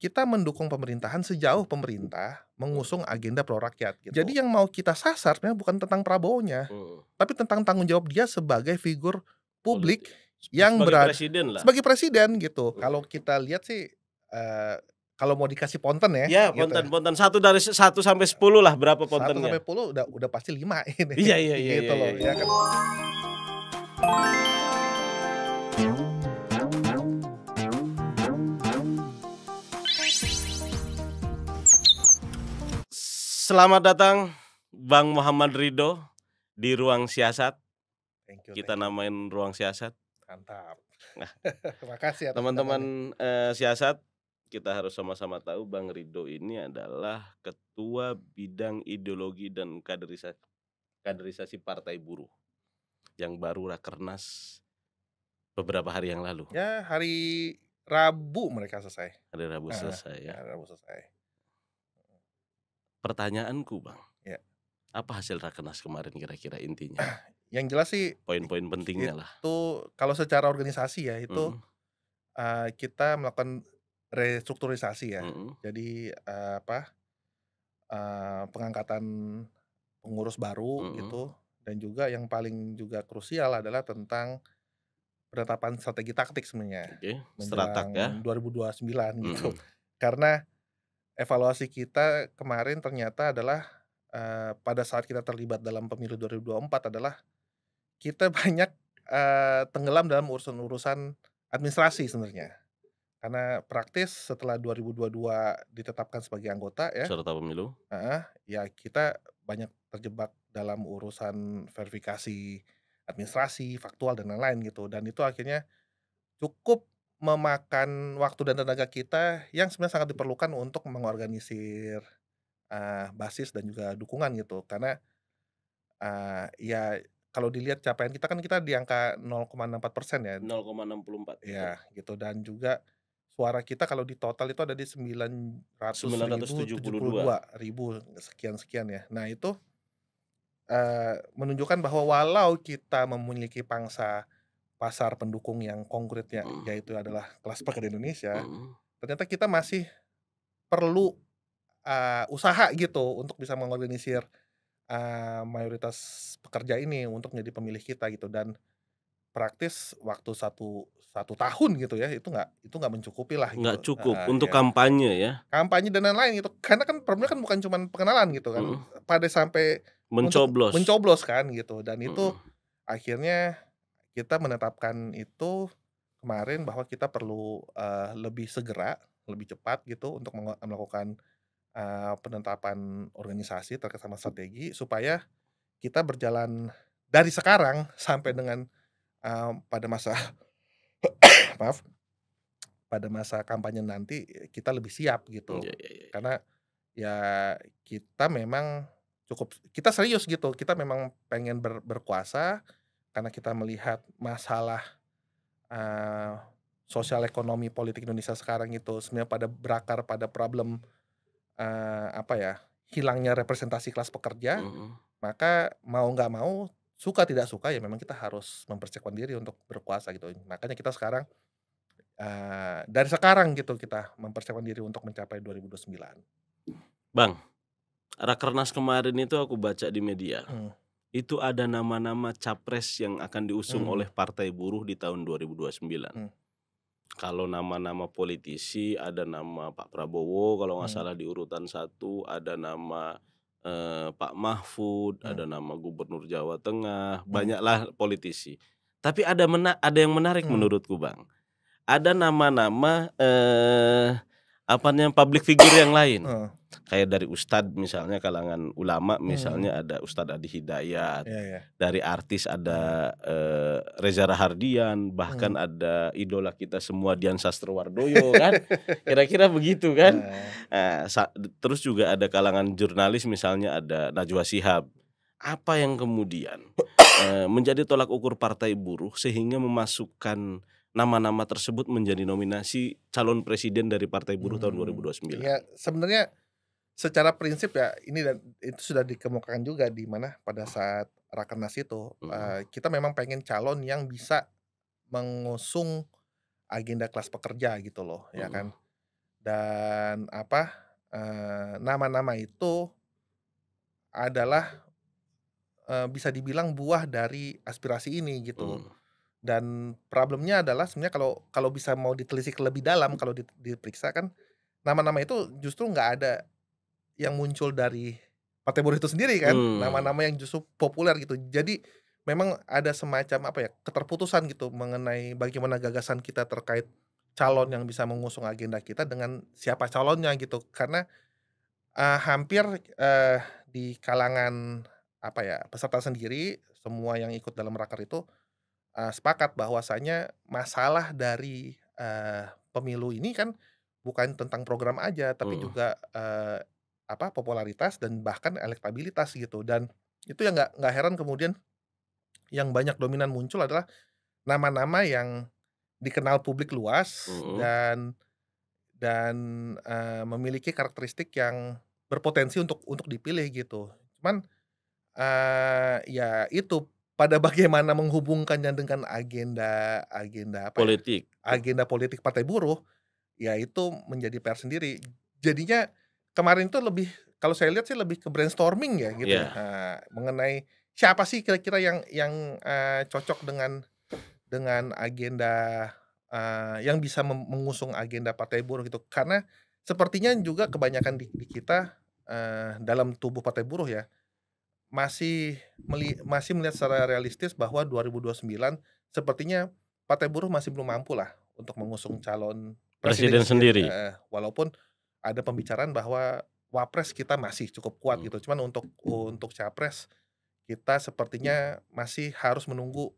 kita mendukung pemerintahan sejauh pemerintah mengusung agenda pro rakyat. Jadi yang mau kita sasar sebenarnya bukan tentang Prabowo-nya, Mhm. tapi tentang tanggung jawab dia sebagai figur publik Politik. yang Sebagai presiden lah. sebagai presiden gitu. Mhm. Kalau kita lihat sih, kalau mau dikasih ponten ya Ya, gitu ya, ponten-ponten 1 sampai 10 lah, berapa 1 sampai pontennya? 10 udah pasti 5 ini, Iya iya iya iya gitu iya loh, iya. ya kan. Selamat datang Bang Muhammad Ridho di Ruang Siasat. Thank you, Kita namain Ruang Siasat. mantap. Nah, Makasih atas undangannya. teman-teman, siasat, kita harus sama-sama tahu Bang Ridho ini adalah Ketua Bidang Ideologi dan Kaderisasi Partai Buruh yang baru rakernas beberapa hari yang lalu, Ya hari Rabu mereka selesai. hari Rabu Heeh, selesai ya. hari Rabu selesai. Pertanyaanku Bang, Ya. apa hasil rakernas kemarin kira-kira intinya? Yang jelas sih Poin-poin pentingnya lah. itu kalau secara organisasi ya itu, Mhm kita melakukan restrukturisasi ya. mhm Jadi, pengangkatan pengurus baru mhm. gitu, dan juga yang paling juga krusial adalah tentang penetapan strategi taktik sebenarnya Oke, Stratak ya. menjelang 2029 gitu. Mhm. Karena evaluasi kita kemarin ternyata adalah, pada saat kita terlibat dalam pemilu 2024 adalah kita banyak, tenggelam dalam urusan-urusan administrasi sebenarnya. Karena praktis setelah 2022 ditetapkan sebagai anggota ya, Peserta pemilu. heeh, ya kita banyak terjebak dalam urusan verifikasi administrasi, faktual dan lain-lain gitu, dan itu akhirnya cukup memakan waktu dan tenaga kita yang sebenarnya sangat diperlukan untuk mengorganisir, basis dan juga dukungan gitu. Karena, ya kalau dilihat capaian kita kan kita di angka 0,64% ya. 0,64 betul. Ya gitu, dan juga suara kita kalau di total itu ada di 900.072 972. ribu sekian-sekian ya. Nah itu, menunjukkan bahwa walau kita memiliki pangsa pasar pendukung yang konkretnya Mhm yaitu adalah kelas pekerja Indonesia, mhm. ternyata kita masih perlu, usaha gitu untuk bisa mengorganisir, mayoritas pekerja ini untuk menjadi pemilih kita gitu, dan praktis waktu satu tahun gitu ya, itu nggak mencukupi lah Nggak gitu, cukup heeh, untuk ya. kampanye ya? Kampanye dan lain-lain gitu, karena kan problemnya kan bukan cuman pengenalan gitu kan, Mhm. pada sampai untuk Mencoblos. mencoblos kan gitu, dan itu Mhm. akhirnya kita menetapkan itu kemarin bahwa kita perlu, lebih segera, lebih cepat gitu untuk melakukan, penetapan organisasi terkait sama strategi supaya kita berjalan dari sekarang sampai dengan, pada masa maaf, pada masa kampanye nanti kita lebih siap gitu. Iya iya iya iya. Karena ya kita memang kita serius gitu, kita memang pengen berkuasa karena kita melihat masalah, eee, sosial ekonomi politik Indonesia sekarang itu sebenarnya pada berakar pada problem, hilangnya representasi kelas pekerja, Mhm. maka mau nggak mau, suka tidak suka ya memang kita harus mempersiapkan diri untuk berkuasa gitu. Makanya kita sekarang, dari sekarang gitu kita mempersiapkan diri untuk mencapai 2029. Bang, rakernas kemarin itu aku baca di media, Mhm, itu ada nama-nama capres yang akan diusung mmm, oleh Partai Buruh di tahun 2029. mhm, Kalau nama-nama politisi ada nama Pak Prabowo kalau nggak mhm, salah di urutan 1, ada nama, Pak Mahfud, mhm, ada nama Gubernur Jawa Tengah, mhm, banyaklah politisi. Tapi ada yang menarik mhm, menurutku Bang, ada nama-nama, public figure yang lain. heeh, Kayak dari ustad misalnya kalangan ulama mhm, misalnya ada Ustadz Adi Hidayat, iya iya, dari artis heeh, ada, Reza Rahardian, bahkan mhm. ada idola kita semua Dian Sastrowardoyo kan, kira-kira begitu kan. Heeh, Nah, terus juga ada kalangan jurnalis misalnya ada Najwa Shihab. Apa yang kemudian, menjadi tolak ukur Partai Buruh sehingga memasukkan nama-nama tersebut menjadi nominasi calon presiden dari Partai Buruh tahun iya 2029? sebenarnya secara prinsip ya ini dan itu sudah dikemukakan juga di mana pada saat rakernas itu, Mhm kita memang pengen calon yang bisa mengusung agenda kelas pekerja gitu loh ya mhm kan. dan apa, nama-nama itu adalah, bisa dibilang buah dari aspirasi ini gitu. Mmm, Dan problemnya adalah sebenarnya kalau kalau bisa mau ditelisik lebih dalam, kalau diperiksa kan nama-nama itu justru nggak ada yang muncul dari partai buruh itu sendiri kan, mmm, nama-nama yang justru populer gitu. Jadi memang ada semacam apa ya, keterputusan gitu mengenai bagaimana gagasan kita terkait calon yang bisa mengusung agenda kita dengan siapa calonnya gitu. Karena, hampir, di kalangan apa ya, peserta sendiri, semua yang ikut dalam raker itu, sepakat bahwasanya masalah dari, pemilu ini kan bukan tentang program aja, tapi mhm. juga, apa, popularitas dan bahkan elektabilitas gitu. Dan itu yang nggak heran kemudian yang banyak dominan muncul adalah nama-nama yang dikenal publik luas Mhm. dan, memiliki karakteristik yang berpotensi untuk dipilih gitu. Cuman, ya itu, pada bagaimana menghubungkannya dengan agenda apa ya, Politik. agenda politik partai buruh, ya itu menjadi PR sendiri. Jadinya kemarin tuh lebih kalau saya lihat sih lebih ke brainstorming ya gitu ya, Iya, mengenai siapa sih kira-kira yang, cocok dengan agenda, yang bisa mengusung agenda partai buruh gitu. Karena sepertinya juga kebanyakan di kita, dalam tubuh partai buruh ya, masih melihat secara realistis bahwa 2029 sepertinya partai buruh masih belum mampulah untuk mengusung calon presidennya presiden sendiri, sendiri. heeh. Walaupun ada pembicaraan bahwa wapres kita masih cukup kuat Mmm, gitu, cuman untuk capres kita sepertinya masih harus menunggu,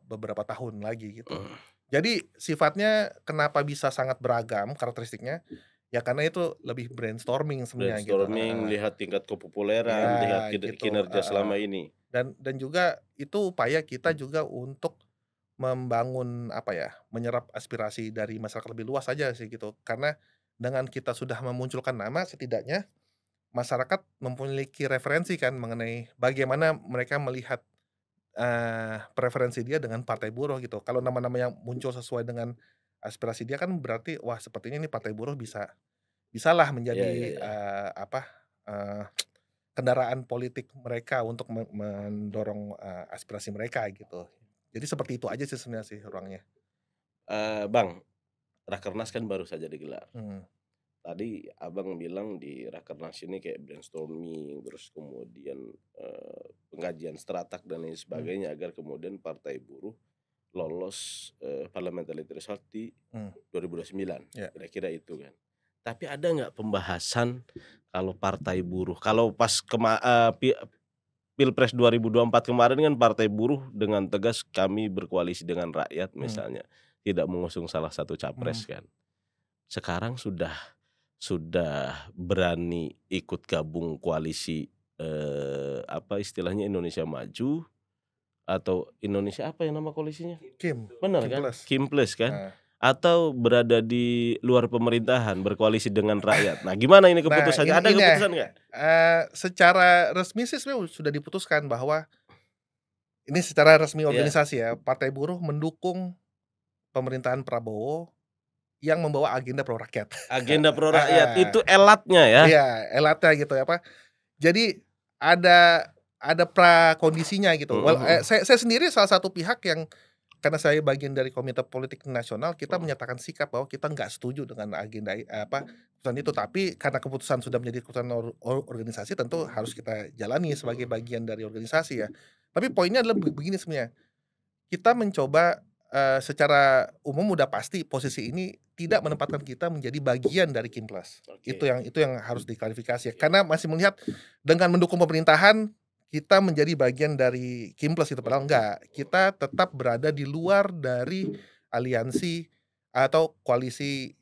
beberapa tahun lagi gitu. mhm. Jadi sifatnya kenapa bisa sangat beragam karakteristiknya, ya karena itu lebih brainstorming sebenarnya gitu, Brainstorming, heeh. melihat tingkat kepopuleran, lihat Iya gitu, kinerja heeh. selama ini. Dan juga itu upaya kita juga untuk membangun apa ya, menyerap aspirasi dari masyarakat lebih luas aja sih gitu. Karena dengan kita sudah memunculkan nama setidaknya masyarakat memiliki referensi kan mengenai bagaimana mereka melihat, preferensi dia dengan partai buruh gitu. Kalau nama-nama yang muncul sesuai dengan aspirasi dia kan berarti, wah sepertinya ini partai buruh bisalah Iya iya menjadi, iya. apa, kendaraan politik mereka untuk mendorong, aspirasi mereka gitu. Jadi seperti itu aja sih sebenarnya sih ruangnya. Bang, rakernas kan baru saja digelar. Mhm, Tadi Abang bilang di rakernas ini kayak brainstorming, terus kemudian, pengkajian stratak dan lain mmm, sebagainya agar kemudian partai buruh lolos, parliamentary threshold di mmm, 2029, ya, kira-kira itu kan. Tapi ada nggak pembahasan kalau partai buruh kalau pas Pilpres 2024 kemarin kan partai buruh dengan tegas kami berkoalisi dengan rakyat mmm, misalnya, tidak mengusung salah satu capres mhm. kan. Sekarang sudah berani ikut gabung koalisi, apa istilahnya Indonesia Maju atau Indonesia apa ya nama koalisinya? Bener Kim kan? Plus, Kim-Plus kan? heeh. Atau berada di luar pemerintahan berkoalisi dengan rakyat. Nah gimana ini Nah keputusannya? ini Ada ini ya, keputusan nggak? secara resmi sih sebenarnya sudah diputuskan bahwa ini secara resmi Iya, organisasi ya, Partai Buruh mendukung pemerintahan Prabowo yang membawa agenda pro rakyat. agenda pro rakyat Heeh, itu elatnya ya? iya elatnya gitu ya, apa, jadi ada prakondisinya gitu. Mhm mhm, Saya sendiri salah satu pihak yang karena saya bagian dari Komite Politik Nasional, kita mhm, menyatakan sikap bahwa kita nggak setuju dengan agenda apa, keputusan itu. Tapi karena keputusan sudah menjadi keputusan organisasi tentu harus kita jalani sebagai mhm. bagian dari organisasi ya. Tapi poinnya adalah begini sebenarnya, kita mencoba, secara umum udah pasti posisi ini tidak menempatkan kita menjadi bagian dari Kimplas. Oke Itu yang harus diklarifikasi ya, oke, karena masih melihat dengan mendukung pemerintahan, kita menjadi bagian dari Kimplas itu, padahal mhm, enggak. Kita tetap berada di luar dari aliansi atau koalisi,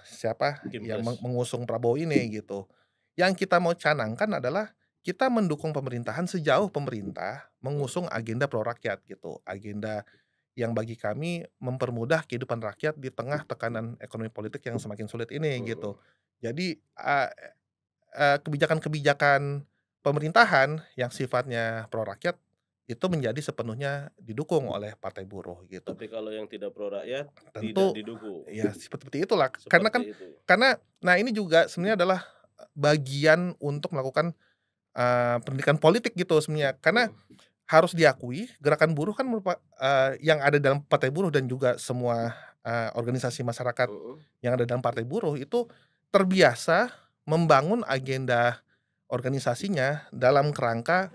siapa Kim yang Plus, mengusung Prabowo ini gitu. Yang kita mau canangkan adalah kita mendukung pemerintahan sejauh pemerintah mhm, mengusung agenda pro rakyat gitu, agenda yang bagi kami mempermudah kehidupan rakyat di tengah tekanan ekonomi politik yang semakin sulit ini mhm, gitu. Jadi, kebijakan-kebijakan pemerintahan yang sifatnya pro rakyat itu menjadi sepenuhnya didukung oleh partai buruh gitu. Tapi kalau yang tidak pro rakyat, tidak Tentu didukung, ya seperti itulah karena kan seperti itu. nah ini juga sebenarnya adalah, bagian untuk melakukan, pendidikan politik gitu sebenarnya. Karena Mhm, harus diakui gerakan buruh kan yang ada dalam partai buruh dan juga semua, organisasi masyarakat mhm, yang ada dalam partai buruh itu terbiasa membangun agenda organisasinya dalam kerangka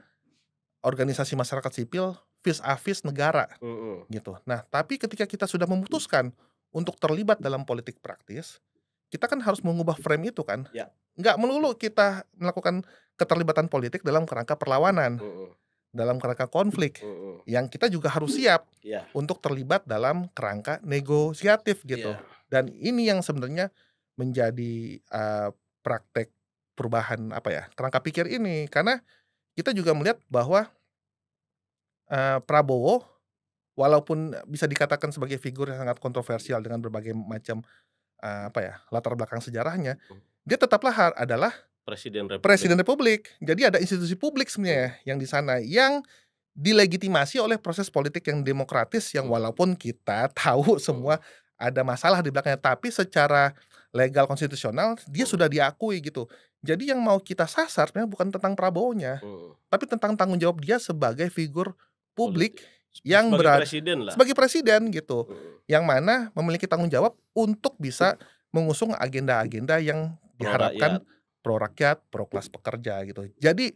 organisasi masyarakat sipil vis a vis negara mhm, gitu. Nah, tapi ketika kita sudah memutuskan untuk terlibat dalam politik praktis, kita kan harus mengubah frame itu kan. ya, Nggak melulu kita melakukan keterlibatan politik dalam kerangka perlawanan, mhm, dalam kerangka konflik, mhm, yang kita juga harus siap iya, untuk terlibat dalam kerangka negosiatif gitu. iya, Dan ini yang sebenarnya menjadi, praktek perubahan apa ya, kerangka pikir ini. Karena kita juga melihat bahwa, Prabowo walaupun bisa dikatakan sebagai figur yang sangat kontroversial dengan berbagai macam, apa ya, latar belakang sejarahnya, mhm, dia tetaplah adalah presiden republik, presiden republik. Jadi ada institusi publik mhm, sebenarnya yang di sana, yang dilegitimasi oleh proses politik yang demokratis yang mhm, walaupun kita tahu mhm, semua ada masalah di belakangnya, tapi secara legal konstitusional dia mhm, sudah diakui gitu. Jadi yang mau kita sasar sebenarnya bukan tentang Prabowo-nya, mhm, tapi tentang tanggung jawab dia sebagai figur publik politik. yang Sebagai presiden lah, sebagai presiden gitu, mhm, yang mana memiliki tanggung jawab untuk bisa mengusung agenda-agenda yang pro diharapkan rakyat, pro rakyat, pro kelas pekerja gitu. Jadi,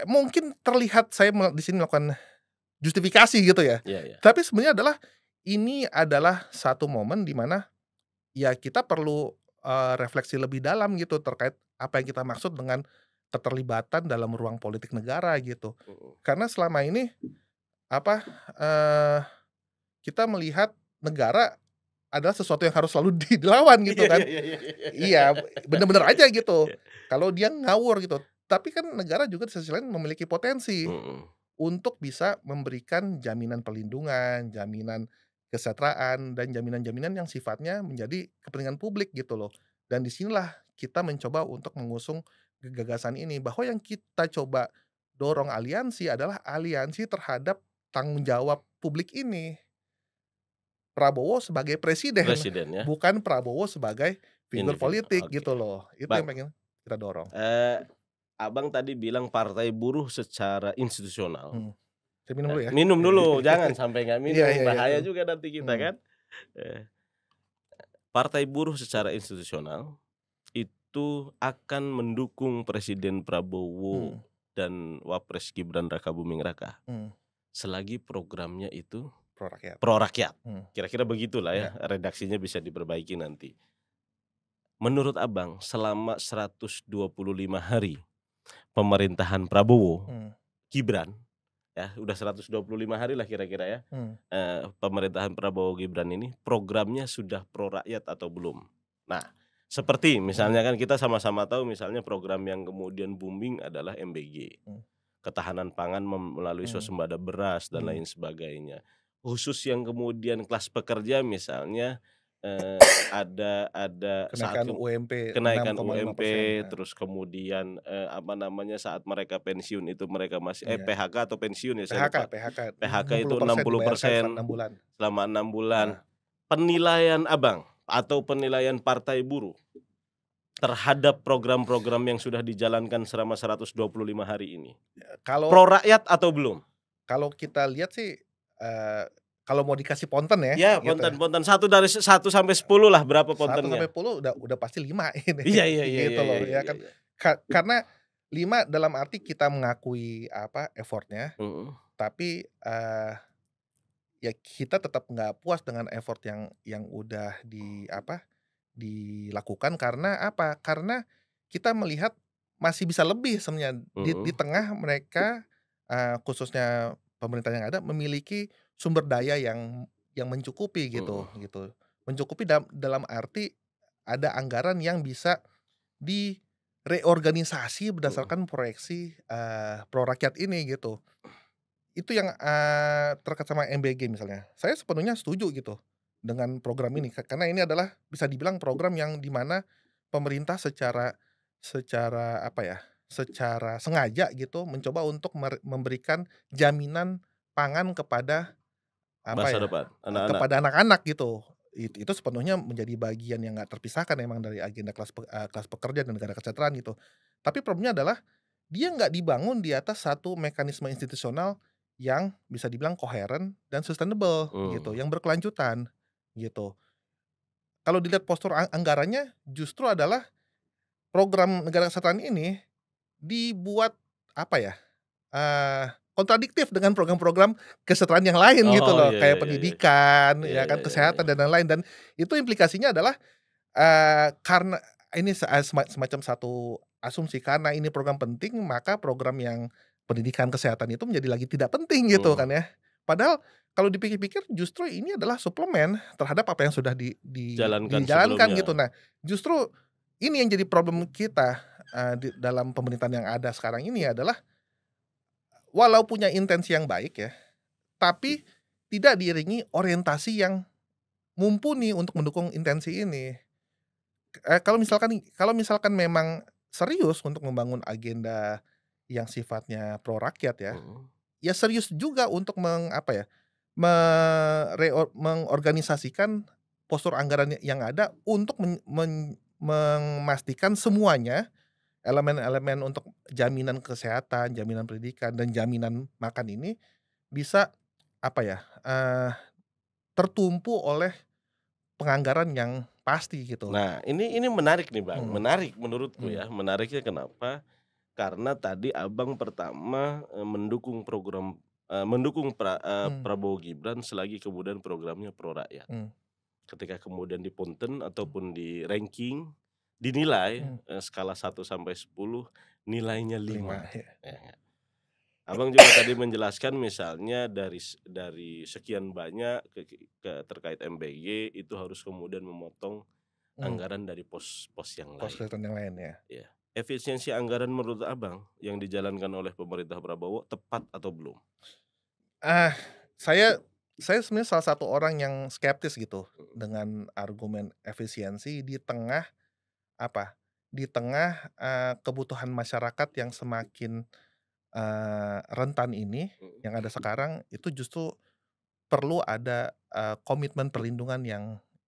mungkin terlihat saya di sini melakukan justifikasi gitu ya, iya, iya, tapi sebenarnya adalah ini adalah satu momen di mana ya kita perlu, refleksi lebih dalam gitu terkait apa yang kita maksud dengan keterlibatan dalam ruang politik negara gitu. mhm. Karena selama ini apa, eee, kita melihat negara adalah sesuatu yang harus selalu dilawan gitu Iya, iya, kan. iya, iya, iya. Iya, bener-bener aja gitu. Iya, Kalau dia ngawur gitu. Tapi kan negara juga di sisi lain memiliki potensi mhm, untuk bisa memberikan jaminan perlindungan, jaminan kesejahteraan, dan jaminan-jaminan yang sifatnya menjadi kepentingan publik gitu loh. Dan di sinilah kita mencoba untuk mengusung gagasan ini, bahwa yang kita coba dorong aliansi adalah aliansi terhadap tanggung jawab publik ini. Prabowo sebagai presiden, presiden ya, bukan Prabowo sebagai figur individu, politik oke. gitu loh. Itu yang Bang, pengen kita dorong. eee, Abang tadi bilang partai buruh secara institusional. Mhm. Saya minum dulu ya. Minum dulu, jangan sampai nggak Iya minum, iya iya, bahaya juga nanti kita mhm, kan. Eee, Partai buruh secara institusional itu akan mendukung Presiden Prabowo mhm, dan Wapres Gibran Rakabuming Raka mhm, selagi programnya itu pro rakyat, pro rakyat. mhm, Kira-kira begitulah ya, iya, redaksinya bisa diperbaiki nanti. Menurut Abang, selama 125 hari pemerintahan Prabowo mhm, Gibran, ya udah 125 hari lah kira-kira ya, mhm, pemerintahan Prabowo Gibran ini programnya sudah pro rakyat atau belum? Nah, seperti mhm, misalnya kan kita sama-sama tahu misalnya program yang kemudian booming adalah MBG, mhm, ketahanan pangan melalui mhm, swasembada beras dan mhm. lain sebagainya. Khusus yang kemudian kelas pekerja misalnya, ada saat Kenaikan UMP kenaikan 6,5%, UMP, nah, terus kemudian, apa namanya, saat mereka pensiun itu mereka masih iya. PHK atau pensiun ya saya PHK lupa. PHK PHK itu 60% dibayarkan selama 60% 6 bulan. selama 6 bulan. Nah, Penilaian Abang atau penilaian partai buruh terhadap program-program yang sudah dijalankan selama 125 hari ini, kalau pro rakyat atau belum? kalau kita lihat sih, eee, kalau mau dikasih ponten ya, Ya, gitu, ponten-ponten satu dari 1 sampai 10 lah berapa 1 sampai pontennya? 10 udah pasti 5 ini, Iya, iya, iya, iya, gitu iya, loh, iya, ya iya, kan. iya. Karena 5 dalam arti kita mengakui apa, effort-nya, Mhm, tapi, ya kita tetap nggak puas dengan effort yang udah apa, dilakukan karena apa, karena kita melihat masih bisa lebih sebenarnya di mhm, tengah mereka, khususnya pemerintah yang ada memiliki sumber daya yang mencukupi mhm, gitu. Mencukupi dalam arti ada anggaran yang bisa direorganisasi mhm, berdasarkan proyeksi, pro rakyat ini gitu. Itu yang, terkait sama MBG misalnya. Saya sepenuhnya setuju gitu dengan program ini, karena ini adalah bisa dibilang program yang di mana pemerintah secara secara apa ya, secara sengaja gitu mencoba untuk memberikan jaminan pangan kepada apa Masa ya, depan anak-anak. kepada anak-anak gitu. Itu sepenuhnya menjadi bagian yang nggak terpisahkan emang dari agenda kelas pekerja dan negara kesejahteraan gitu. Tapi problemnya adalah dia nggak dibangun di atas satu mekanisme institusional yang bisa dibilang koheren dan sustainable gitu, Mmm. yang berkelanjutan gitu. Kalau dilihat postur anggarannya justru adalah program negara kesejahteraan ini dibuat apa ya, kontradiktif dengan program-program kesejahteraan yang lain gitu Oh, loh, iya iya kayak iya iya. pendidikan, Iya ya iya kan, iya iya. kesehatan dan lain-lain dan itu implikasinya adalah, karena ini semacam satu asumsi, karena ini program penting maka program yang pendidikan kesehatan itu menjadi lagi tidak penting gitu Mhm. kan ya. Padahal kalau dipikir-pikir justru ini adalah suplemen terhadap apa yang sudah Jalankan dijalankan sebelumnya. gitu. Nah, justru ini yang jadi problem kita, di dalam pemerintahan yang ada sekarang ini adalah walau punya intensi yang baik ya, tapi tidak diiringi orientasi yang mumpuni untuk mendukung intensi ini. Kalau misalkan memang serius untuk membangun agenda yang sifatnya pro rakyat ya, Mhm. ya serius juga untuk apa ya, mengorganisasikan postur anggaran yang ada untuk memastikan semuanya, elemen-elemen untuk jaminan kesehatan, jaminan pendidikan, dan jaminan makan ini bisa apa ya, tertumpu oleh penganggaran yang pasti gitu. Nah, ini menarik nih, Bang, Mhm, menarik menurutku mhm, ya, menariknya kenapa, karena tadi Abang pertama, mmm, Prabowo Gibran selagi kemudian programnya pro rakyat. mmm, Ketika kemudian di punten ataupun di ranking, dinilai, mmm, skala 1 sampai 10 nilainya 5 5 ya, ya nggak. Abang juga tadi menjelaskan misalnya dari sekian banyak terkait MBG itu harus kemudian memotong mmm, anggaran dari pos-pos yang pos lain, kelihatan yang lain ya. ya. Efisiensi anggaran menurut Abang yang dijalankan oleh pemerintah Prabowo tepat atau belum? Ah, saya saya sebenarnya salah satu orang yang skeptis gitu Mhm. dengan argumen efisiensi di tengah apa, di tengah, kebutuhan masyarakat yang semakin, rentan ini, Mhm. yang ada sekarang itu justru perlu ada, komitmen perlindungan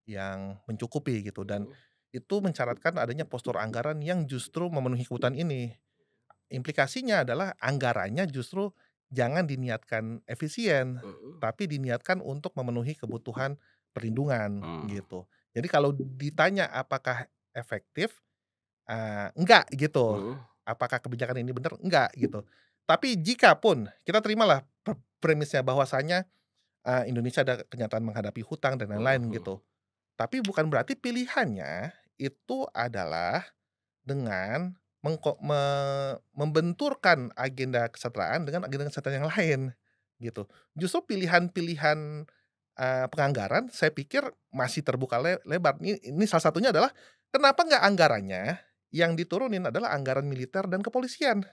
yang mencukupi gitu dan Mhm. itu mensyaratkan adanya postur anggaran yang justru memenuhi kebutuhan ini. Implikasinya adalah anggarannya justru jangan diniatkan efisien, Mhm. tapi diniatkan untuk memenuhi kebutuhan perlindungan Mmm. gitu. Jadi kalau ditanya apakah efektif, enggak gitu. Mhm. Apakah kebijakan ini benar? Enggak gitu. Tapi jikapun kita terimalah premisnya bahwasanya, Indonesia ada kenyataan menghadapi hutang dan Mhm lain-lain mhm. gitu. Tapi bukan berarti pilihannya itu adalah dengan membenturkan agenda kesejahteraan dengan agenda kesejahteraan yang lain, gitu. Justru pilihan-pilihan, penganggaran saya pikir masih terbuka lebar. Ini salah satunya adalah kenapa nggak anggarannya yang diturunin adalah anggaran militer dan kepolisian,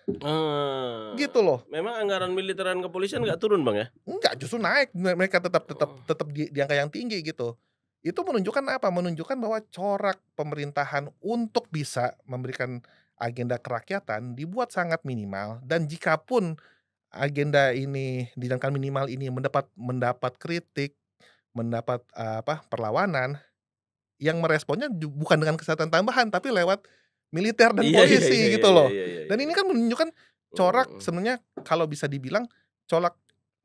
gitu loh. Memang anggaran militer dan kepolisian nggak turun, Bang, ya? Enggak, justru naik, mereka tetap tetap Oh. tetap di angka yang tinggi gitu. Itu menunjukkan apa? Menunjukkan bahwa corak pemerintahan untuk bisa memberikan agenda kerakyatan dibuat sangat minimal dan jikapun agenda ini dijalankan minimal ini mendapat mendapat kritik, mendapat, perlawanan, yang meresponnya bukan dengan kesehatan tambahan tapi lewat militer dan Iya iya iya polisi iya gitu iya loh. iya iya Dan iya. ini kan menunjukkan Mhm corak mhm. sebenarnya kalau bisa dibilang corak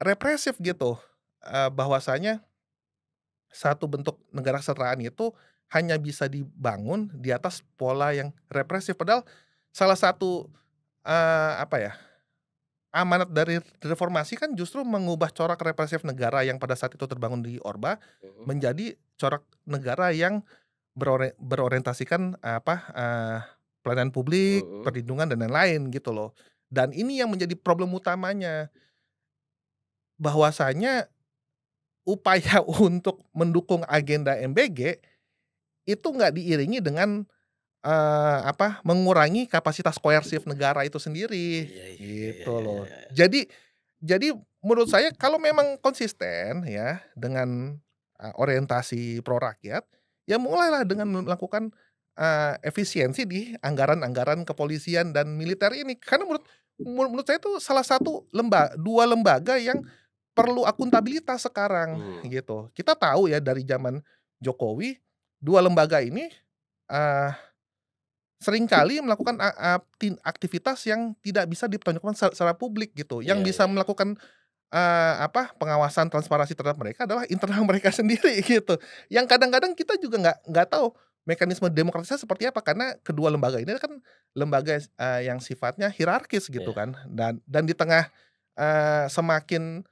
represif gitu, bahwasanya satu bentuk negara kesejahteraan itu hanya bisa dibangun di atas pola yang represif. Padahal salah satu, apa ya, amanat dari reformasi kan justru mengubah corak represif negara yang pada saat itu terbangun di Orba, Mhm. menjadi corak negara yang berorientasikan, pelayanan publik, Mhm. perlindungan dan lain-lain gitu loh. Dan ini yang menjadi problem utamanya, bahwasanya upaya untuk mendukung agenda MBG itu nggak diiringi dengan, mengurangi kapasitas koersif negara itu sendiri, Iya iya iya iya gitu iya iya loh. iya. Jadi menurut saya kalau memang konsisten ya dengan, orientasi pro rakyat, ya mulailah dengan melakukan, efisiensi di anggaran-anggaran kepolisian dan militer ini. Karena menurut saya itu salah satu 2 lembaga yang perlu akuntabilitas sekarang, Mmm, gitu. Kita tahu ya dari zaman Jokowi, 2 lembaga ini, eee, seringkali melakukan a ap tin aktivitas yang tidak bisa dipertanggungjawabkan secara publik gitu. iya Yang bisa iya. melakukan, pengawasan transparansi terhadap mereka adalah internal mereka sendiri gitu. Yang kadang-kadang kita juga nggak tahu mekanisme demokratisnya seperti apa, karena kedua lembaga ini kan lembaga, yang sifatnya hierarkis gitu Iya. kan. Dan di tengah, semakin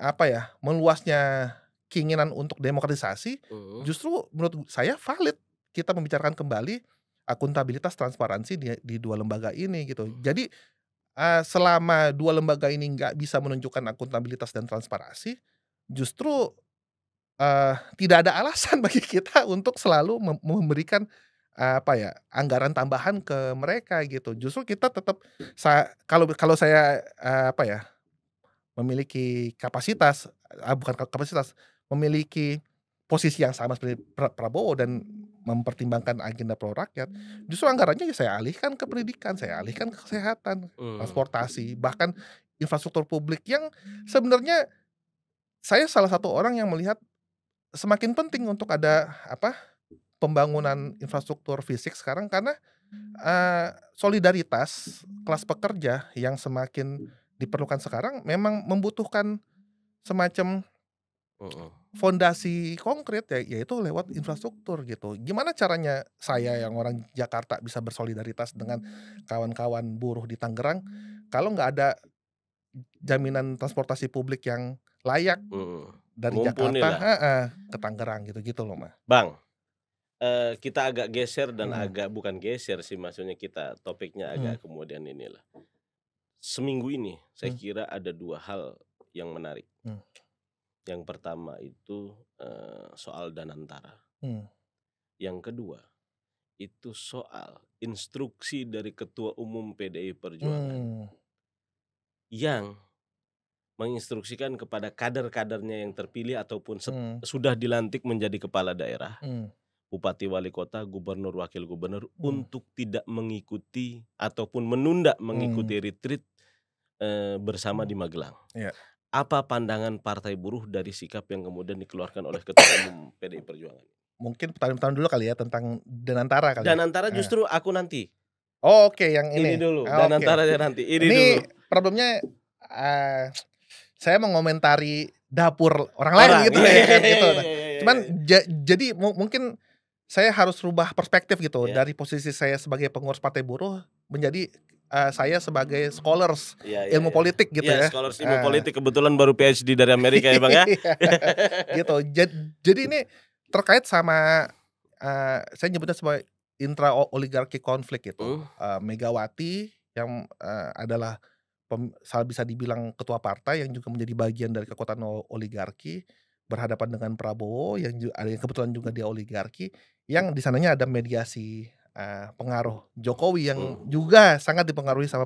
apa ya, meluasnya keinginan untuk demokratisasi, Mhm. justru menurut saya valid kita membicarakan kembali akuntabilitas, transparansi di 2 lembaga ini gitu. Jadi, selama 2 lembaga ini nggak bisa menunjukkan akuntabilitas dan transparansi, justru, tidak ada alasan bagi kita untuk selalu memberikan, apa ya, anggaran tambahan ke mereka gitu. Justru kita tetap kalau kalau saya, apa ya, memiliki kapasitas, bukan kapasitas, memiliki posisi yang sama seperti Prabowo dan mempertimbangkan agenda pro rakyat, justru anggarannya ya saya alihkan ke pendidikan, saya alihkan ke kesehatan, Mmm. transportasi, bahkan infrastruktur publik yang sebenarnya saya salah satu orang yang melihat semakin penting untuk ada, apa, pembangunan infrastruktur fisik sekarang karena, solidaritas kelas pekerja yang semakin diperlukan sekarang memang membutuhkan semacam Mhm. fondasi konkret ya, yaitu lewat infrastruktur gitu. Gimana caranya saya yang orang Jakarta bisa bersolidaritas dengan kawan-kawan buruh di Tangerang, kalau nggak ada jaminan transportasi publik yang layak Mhm. dari Jakarta Mumpunilah. heeh, ke Tangerang gitu-gitu loh, Mas. Bang, kita agak geser dan Mhm, agak bukan geser sih, maksudnya kita topiknya mhm, agak kemudian inilah. Seminggu ini saya mmm, kira ada 2 hal yang menarik. mmm, Yang pertama itu, soal Danantara. mmm, Yang kedua, itu soal instruksi dari Ketua Umum PDI Perjuangan mmm, yang menginstruksikan kepada kader-kadernya yang terpilih ataupun mmm, sudah dilantik menjadi kepala daerah, mmm, bupati, wali kota, gubernur, wakil gubernur mmm, untuk tidak mengikuti ataupun menunda mmm, mengikuti retreat, bersama mmm, di Magelang. iya. Apa pandangan Partai Buruh dari sikap yang kemudian dikeluarkan oleh Ketua Umum PDI Perjuangan? Mungkin pertanyaan dulu kali ya tentang Danantara kali ya? Danantara Heeh. justru aku nanti, Oh, oke yang ini ini? dulu, Ah, oke. Danantaranya nanti, ini dulu. Ini problemnya, eee, saya mengomentari dapur orang lain Orang, gitu iya ya iya kan iya gitu. iya Nah, iya iya iya cuman iya. jadi mungkin saya harus rubah perspektif gitu Iya dari posisi saya sebagai pengurus partai buruh menjadi, saya sebagai scholars iya iya ilmu iya. politik gitu Iya, ya, scholars ilmu heeh. politik kebetulan baru PhD dari Amerika ya, Bang, ya. Iya, gitu. Jadi ini terkait sama, saya nyebutnya sebagai intra oligarki konflik gitu, Mmm, Megawati yang, adalah bisa dibilang ketua partai yang juga menjadi bagian dari kekuatan oligarki, berhadapan dengan Prabowo yang ada yang kebetulan juga dia oligarki, yang di sananya ada mediasi, pengaruh Jokowi yang mhm juga sangat dipengaruhi sama,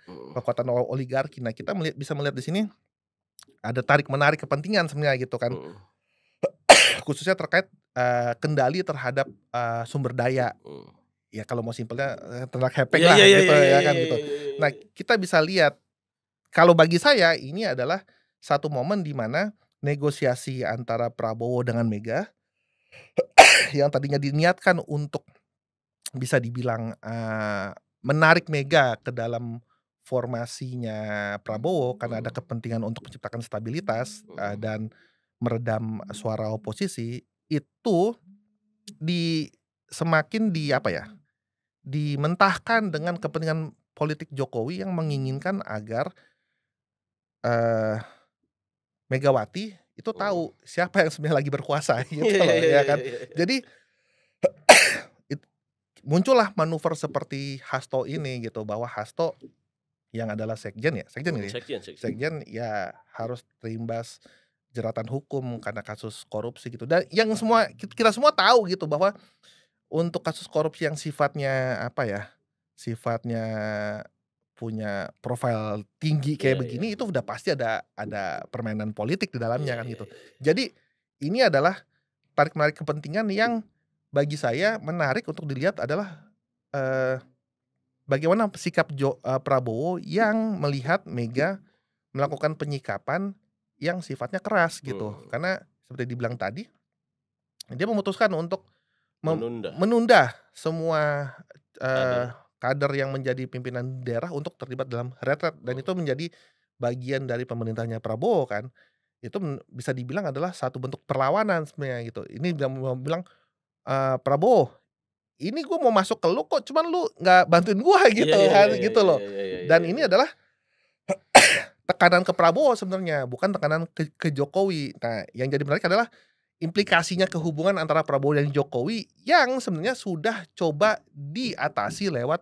mhm kekuatan oligarki. Nah, kita bisa melihat di sini ada tarik-menarik kepentingan sebenarnya gitu kan, mhm khususnya terkait, kendali terhadap, sumber daya. mhm. Ya kalau mau simpelnya, ternak hepeng Iya lah iya iya gitu iya iya ya iya kan iya gitu. iya iya Nah, iya. kita bisa lihat kalau bagi saya ini adalah satu momen di mana negosiasi antara Prabowo dengan Mega yang tadinya diniatkan untuk bisa dibilang, menarik Mega ke dalam formasinya Prabowo karena ada Mhm kepentingan untuk menciptakan stabilitas, mhm dan meredam suara oposisi, itu di semakin apa ya, dimentahkan dengan kepentingan politik Jokowi yang menginginkan agar, eee, Megawati itu mhm. tahu siapa yang sebenarnya lagi berkuasa gitu Iya iya loh iya ya iya kan. iya iya. Jadi muncullah manuver seperti Hasto ini gitu, bahwa Hasto yang adalah sekjen ya, sekjen Mhm, ini ya? sekjen sekjen. Sekjen ya harus terimbas jeratan hukum karena kasus korupsi gitu, dan yang semua kita semua tahu gitu bahwa untuk kasus korupsi yang sifatnya apa ya, sifatnya punya profil tinggi Iya kayak iya. begini itu udah pasti ada permainan politik di dalamnya Iya kan iya gitu. iya iya. Jadi ini adalah tarik-menarik kepentingan yang bagi saya menarik untuk dilihat adalah, eee, bagaimana sikap Prabowo yang melihat Mega melakukan penyikapan yang sifatnya keras gitu. Mhm. Karena seperti dibilang tadi, dia memutuskan untuk Menunda menunda semua, eee, kader. kader yang menjadi pimpinan daerah untuk terlibat dalam retret dan itu Mhm. menjadi bagian dari pemerintahnya Prabowo kan. Itu bisa dibilang adalah satu bentuk perlawanan sebenarnya gitu. Ini mau bilang, "Prabowo, ini gue mau masuk ke lu kok cuman lu nggak bantuin gua," Iya gitu iya kan, iya iya gitu iya loh. iya iya iya Dan iya ini iya. adalah tekanan ke Prabowo sebenarnya, bukan tekanan ke Jokowi. Nah, yang jadi menarik adalah implikasinya ke hubungan antara Prabowo dan Jokowi yang sebenarnya sudah coba diatasi lewat,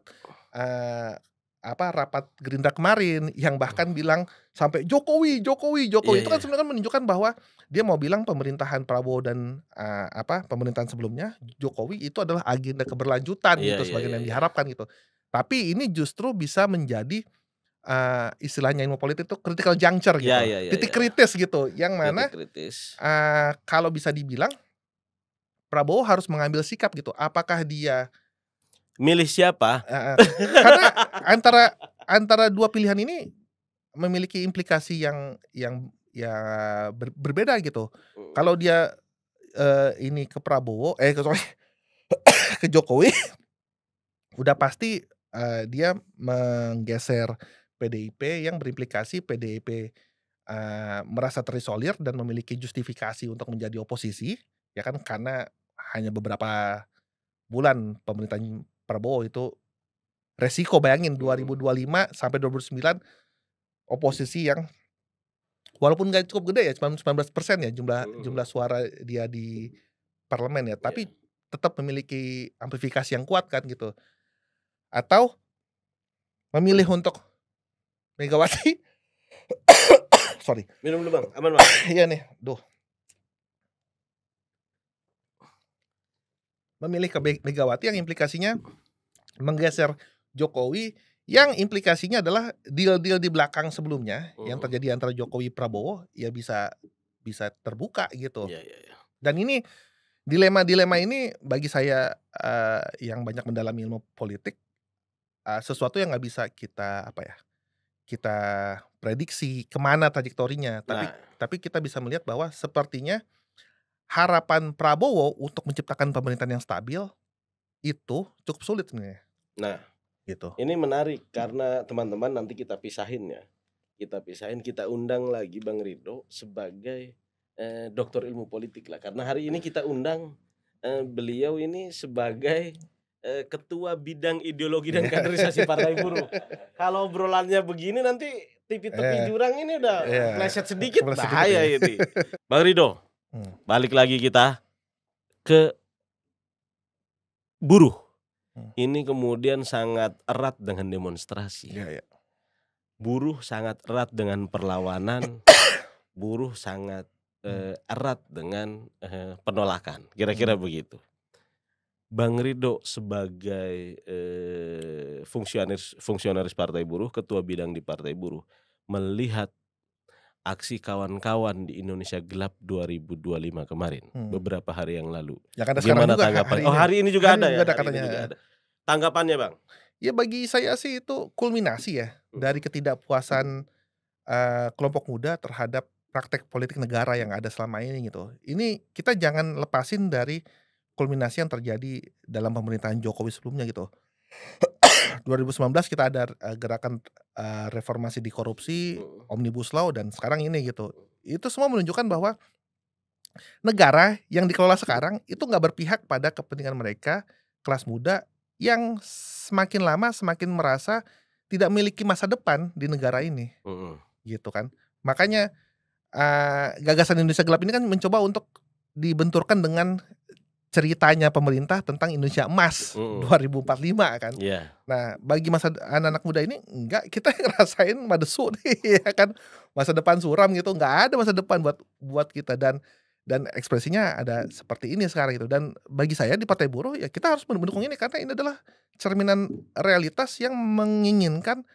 eee, rapat Gerindra kemarin yang bahkan bilang sampai, "Jokowi Jokowi Iya Jokowi." Itu kan iya. sebenarnya kan menunjukkan bahwa dia mau bilang pemerintahan Prabowo dan, pemerintahan sebelumnya Jokowi itu adalah agenda keberlanjutan Iya gitu, iya iya sebagaimana yang iya. diharapkan gitu. Tapi ini justru bisa menjadi, istilahnya ilmu politik itu critical juncture Iya gitu, iya iya titik iya. kritis gitu, yang Titik mana kritis. Kalau bisa dibilang, Prabowo harus mengambil sikap gitu, apakah dia Milih siapa? heeh, karena antara antara 2 pilihan ini memiliki implikasi yang ya berbeda gitu. Mhm. Kalau dia, ini ke Prabowo sorry, ke Jokowi, udah pasti, dia menggeser PDIP yang berimplikasi PDIP, merasa terisolir dan memiliki justifikasi untuk menjadi oposisi, ya kan, karena hanya beberapa bulan pemerintahan Prabowo itu resiko bayangin Mhm. 2025 sampai 2009 oposisi yang walaupun nggak cukup gede ya cuma 19% ya jumlah Mhm jumlah mhm. suara dia di parlemen ya, Iya. tapi tetap memiliki amplifikasi yang kuat kan gitu. Atau memilih untuk Megawati sorry, Minum dulu Bang, aman Bang? iya nih, duh, memilih ke Megawati yang implikasinya menggeser Jokowi, yang implikasinya adalah deal-deal di belakang sebelumnya yang Mhm. terjadi antara Jokowi, Prabowo, ya bisa bisa terbuka gitu. Iya iya iya. Dan ini dilema-dilema ini bagi saya, yang banyak mendalami ilmu politik, sesuatu yang nggak bisa kita kita prediksi kemana trajektorinya, Nah tapi kita bisa melihat bahwa sepertinya harapan Prabowo untuk menciptakan pemerintahan yang stabil itu cukup sulit sebenarnya, nah, gitu. ini menarik karena teman-teman nanti kita pisahin ya. Kita pisahin, kita undang lagi Bang Rido sebagai, doktor ilmu politik lah. Karena hari ini kita undang, beliau ini sebagai, ketua bidang ideologi dan Iya, kaderisasi Partai Buruh. Kalau obrolannya begini nanti tepi-tepi iya, jurang ini udah iya, meleset sedikit kebelet sedikit bahaya ya. ini. Bang Rido, Mmm, balik lagi kita ke buruh. mmm, Ini kemudian sangat erat dengan demonstrasi. iya, iya, Buruh sangat erat dengan perlawanan, buruh sangat, mmm, erat dengan, penolakan, kira-kira mmm, begitu. Bang Rido sebagai, fungsionaris Partai Buruh, ketua bidang di Partai Buruh, melihat aksi kawan-kawan di Indonesia Gelap 2025 kemarin, mmm. beberapa hari yang lalu. Yang ada sekarang Bagaimana juga tanggapan hari oh ini hari ini juga hari ada ini ya? juga ada Hari ini katanya, juga heeh. ada. Tanggapannya Bang? Ya bagi saya sih itu kulminasi ya, dari Mhm. ketidakpuasan, kelompok muda terhadap praktek politik negara yang ada selama ini gitu. Ini kita jangan lepasin dari kulminasi yang terjadi dalam pemerintahan Jokowi sebelumnya gitu. 2019 kita ada, gerakan, reformasi di korupsi, Mhm. Omnibus Law dan sekarang ini gitu. Itu semua menunjukkan bahwa negara yang dikelola sekarang itu nggak berpihak pada kepentingan mereka, kelas muda yang semakin lama semakin merasa tidak memiliki masa depan di negara ini, Mhm. gitu kan. Makanya, gagasan Indonesia Gelap ini kan mencoba untuk dibenturkan dengan ceritanya pemerintah tentang Indonesia Emas Mhm. 2045 kan. Iya. Nah, bagi anak-anak muda ini enggak, kita ngerasain madesu nih ya kan, masa depan suram gitu, nggak ada masa depan buat buat kita dan ekspresinya ada seperti ini sekarang gitu. Dan bagi saya di Partai Buruh ya kita harus mendukung ini karena ini adalah cerminan realitas yang menginginkan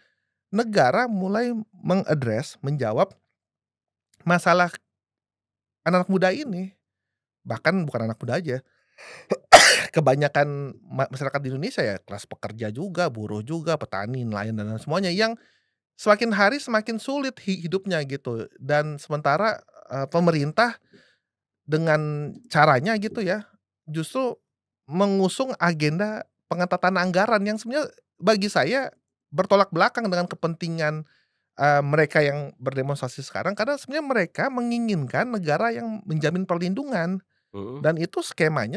negara mulai menjawab masalah anak-anak muda ini. Bahkan bukan anak muda aja, kebanyakan masyarakat di Indonesia ya kelas pekerja juga, buruh juga, petani, nelayan dan lain semuanya yang semakin hari semakin sulit hidupnya gitu dan sementara, pemerintah dengan caranya gitu ya, justru mengusung agenda pengetatan anggaran yang sebenarnya bagi saya bertolak belakang dengan kepentingan, mereka yang berdemonstrasi sekarang karena sebenarnya mereka menginginkan negara yang menjamin perlindungan Mhm, dan itu skema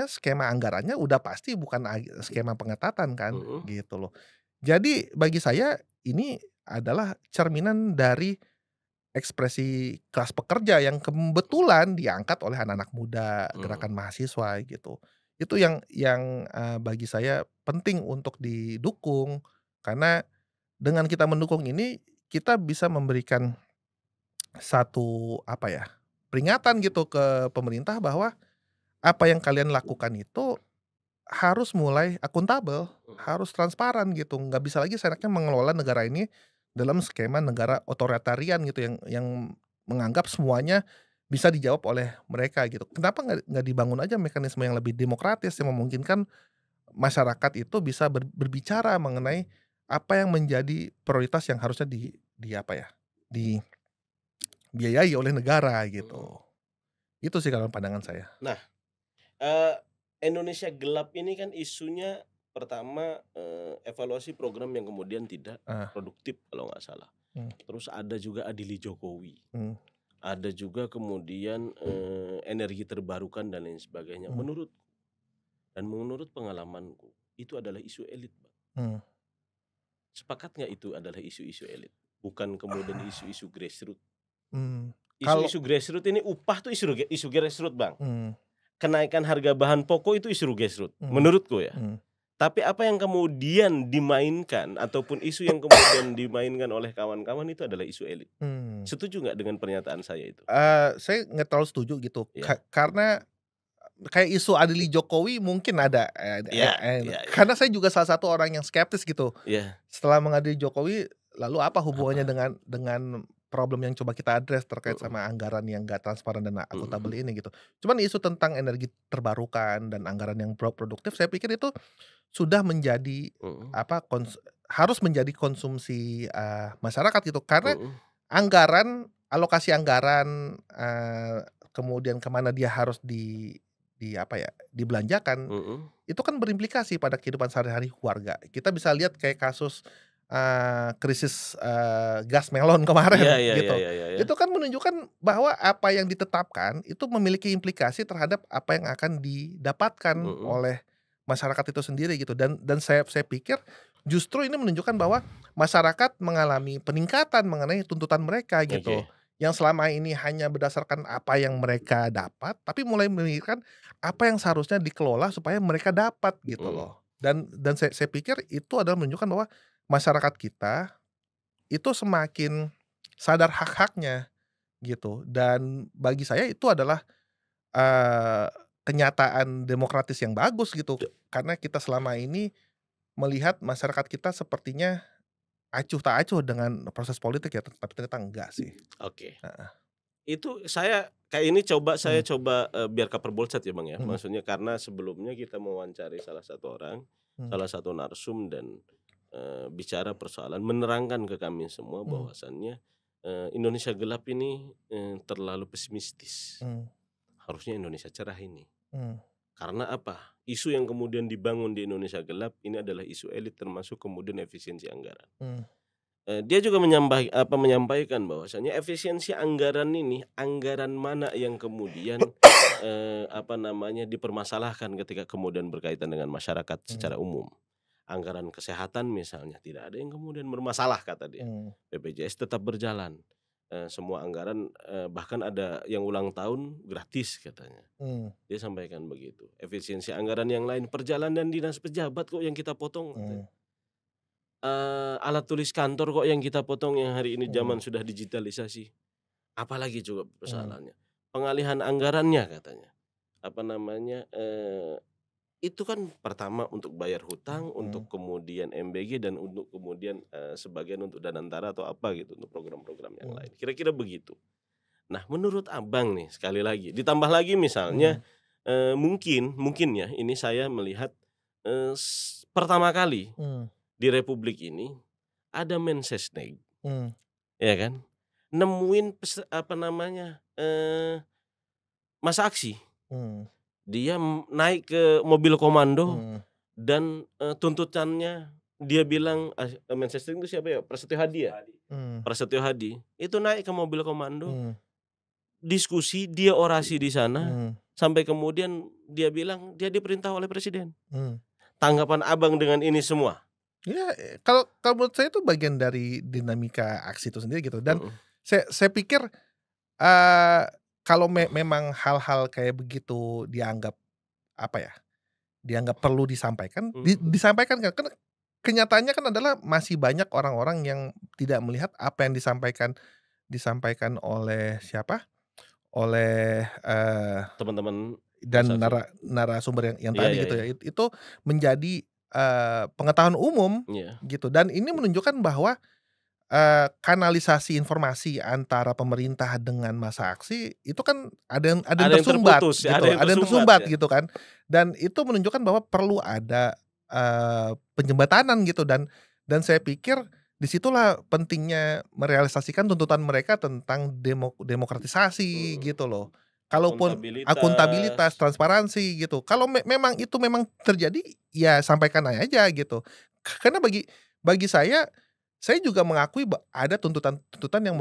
anggarannya udah pasti bukan skema pengetatan kan, mhm, gitu loh. Jadi bagi saya ini adalah cerminan dari ekspresi kelas pekerja yang kebetulan diangkat oleh anak-anak muda, mhm. gerakan mahasiswa gitu. Itu yang, bagi saya penting untuk didukung, karena dengan kita mendukung ini, kita bisa memberikan satu, apa ya, peringatan gitu ke pemerintah bahwa apa yang kalian lakukan itu harus mulai akuntabel, Mhm. harus transparan gitu, nggak bisa lagi seenaknya mengelola negara ini dalam skema negara otoritarian gitu yang menganggap semuanya bisa dijawab oleh mereka gitu. Kenapa nggak dibangun aja mekanisme yang lebih demokratis yang memungkinkan masyarakat itu bisa berbicara mengenai apa yang menjadi prioritas yang harusnya di apa ya, dibiayai oleh negara gitu. Mhm. Itu sih kalau pandangan saya. Nah, eee, Indonesia gelap ini kan isunya pertama, evaluasi program yang kemudian tidak Ah, produktif kalau nggak salah. mmm, Terus ada juga adili Jokowi, mmm, ada juga kemudian, energi terbarukan dan lain sebagainya. mmm, Menurut pengalamanku, itu adalah isu elit, Bang. mmm, Sepakat nggak itu adalah isu-isu elit? Bukan kemudian isu-isu grassroots. mmm. Kalau Isu-isu grassroots ini upah tuh isu grassroots, Bang. mmm. Kenaikan harga bahan pokok itu isu grassroots, Mhm, menurutku ya. mhm, Tapi apa yang kemudian dimainkan ataupun isu yang kemudian dimainkan oleh kawan-kawan itu adalah isu elit. mmm. Setuju nggak dengan pernyataan saya itu? Saya nggak terlalu setuju gitu, Ya, karena kayak isu adili Jokowi mungkin ada, iya, iya, iya, karena saya juga salah satu orang yang skeptis gitu. iya, Setelah mengadili Jokowi, lalu apa hubungannya apa? dengan problem yang coba kita address terkait Mhm, sama anggaran yang nggak transparan dan mhm, akuntabel ini gitu. Cuman isu tentang energi terbarukan dan anggaran yang produktif saya pikir itu sudah menjadi mhm, apa, harus menjadi konsumsi, masyarakat gitu. Karena mhm, alokasi anggaran, kemudian ke mana dia harus di apa ya, dibelanjakan, mhm. itu kan berimplikasi pada kehidupan sehari-hari warga. Kita bisa lihat kayak kasus, krisis, gas melon Iya, kemarin iya, iya, gitu. iya, iya, iya. Itu kan menunjukkan bahwa apa yang ditetapkan itu memiliki implikasi terhadap apa yang akan didapatkan Mhm, oleh masyarakat itu sendiri gitu dan saya pikir justru ini menunjukkan bahwa masyarakat mengalami peningkatan mengenai tuntutan mereka gitu. oke, Yang selama ini hanya berdasarkan apa yang mereka dapat, tapi mulai memikirkan apa yang seharusnya dikelola supaya mereka dapat gitu mhm, loh. Dan saya pikir itu adalah menunjukkan bahwa masyarakat kita itu semakin sadar hak-haknya gitu dan bagi saya itu adalah, eee, kenyataan demokratis yang bagus gitu karena kita selama ini melihat masyarakat kita sepertinya acuh tak acuh dengan proses politik ya, tapi ternyata enggak sih. oke. Heeh. Itu saya kayak ini saya Mmm, coba, biar cover bold ya, Bang, ya. mhm, Maksudnya karena sebelumnya kita mewawancari salah satu orang, mmm, salah satu narsum dan, bicara persoalan menerangkan ke kami semua mmm, bahwasannya, Indonesia gelap ini, terlalu pesimistis. mmm, Harusnya Indonesia cerah ini. mmm, Karena apa? Isu yang kemudian dibangun di Indonesia gelap ini adalah isu elit termasuk kemudian efisiensi anggaran. mmm, Dia juga menyampaikan bahwasanya efisiensi anggaran ini, anggaran mana yang kemudian, dipermasalahkan ketika kemudian berkaitan dengan masyarakat mmm, secara umum. Anggaran kesehatan misalnya, tidak ada yang kemudian bermasalah kata dia. mmm, BPJS tetap berjalan, semua anggaran, bahkan ada yang ulang tahun gratis katanya. mmm, Dia sampaikan begitu. Efisiensi anggaran yang lain, perjalanan dinas pejabat kok yang kita potong katanya. mmm, Alat tulis kantor kok yang kita potong yang hari ini mmm, zaman sudah digitalisasi. Apalagi coba mmm, persoalannya? Pengalihan anggarannya katanya. Itu kan pertama untuk bayar hutang, mmm, untuk kemudian MBG dan untuk kemudian, sebagian untuk Danantara atau apa gitu untuk program-program yang mmm, lain. Kira-kira begitu. Nah menurut Abang nih sekali lagi, ditambah lagi misalnya, mmm. mungkin ya ini saya melihat, pertama kali Mmm. di republik ini ada Mensesnek, Mmm. ya kan, nemuin apa namanya, massa aksi. Mmm. Dia naik ke mobil komando Mmm. dan, tuntutannya dia bilang, Mensesnek itu siapa ya? Prasetyo Hadi ya? Mmm. Prasetyo Hadi, itu naik ke mobil komando, Mmm. diskusi, dia orasi di sana, Mmm. sampai kemudian dia bilang dia diperintah oleh presiden. Mmm. Tanggapan Abang dengan ini semua? Ya, kalau kalau menurut saya itu bagian dari dinamika aksi itu sendiri gitu dan Mhm. saya pikir, kalau memang hal-hal kayak begitu dianggap, apa ya, dianggap perlu disampaikan, Mhm. disampaikan kan kenyataannya kan adalah masih banyak orang-orang yang tidak melihat apa yang disampaikan disampaikan oleh siapa, oleh, Teman-teman massa dan aksi. narasumber yang Iya tadi iya gitu ya, iya. itu menjadi, pengetahuan umum Iya. gitu dan ini menunjukkan bahwa, kanalisasi informasi antara pemerintah dengan massa aksi itu kan ada yang Ada yang tersumbat terputus ya, ada gitu, yang ada yang tersumbat tersumbat ya. gitu kan. Dan itu menunjukkan bahwa perlu ada, penjembatanan gitu dan saya pikir di situlah pentingnya merealisasikan tuntutan mereka tentang demokratisasi Mhm. gitu loh. Kalaupun akuntabilitas, Akuntabilitas. transparansi gitu. Kalau memang itu memang terjadi, ya sampaikan aja gitu. Karena bagi saya juga mengakui ada tuntutan-tuntutan yang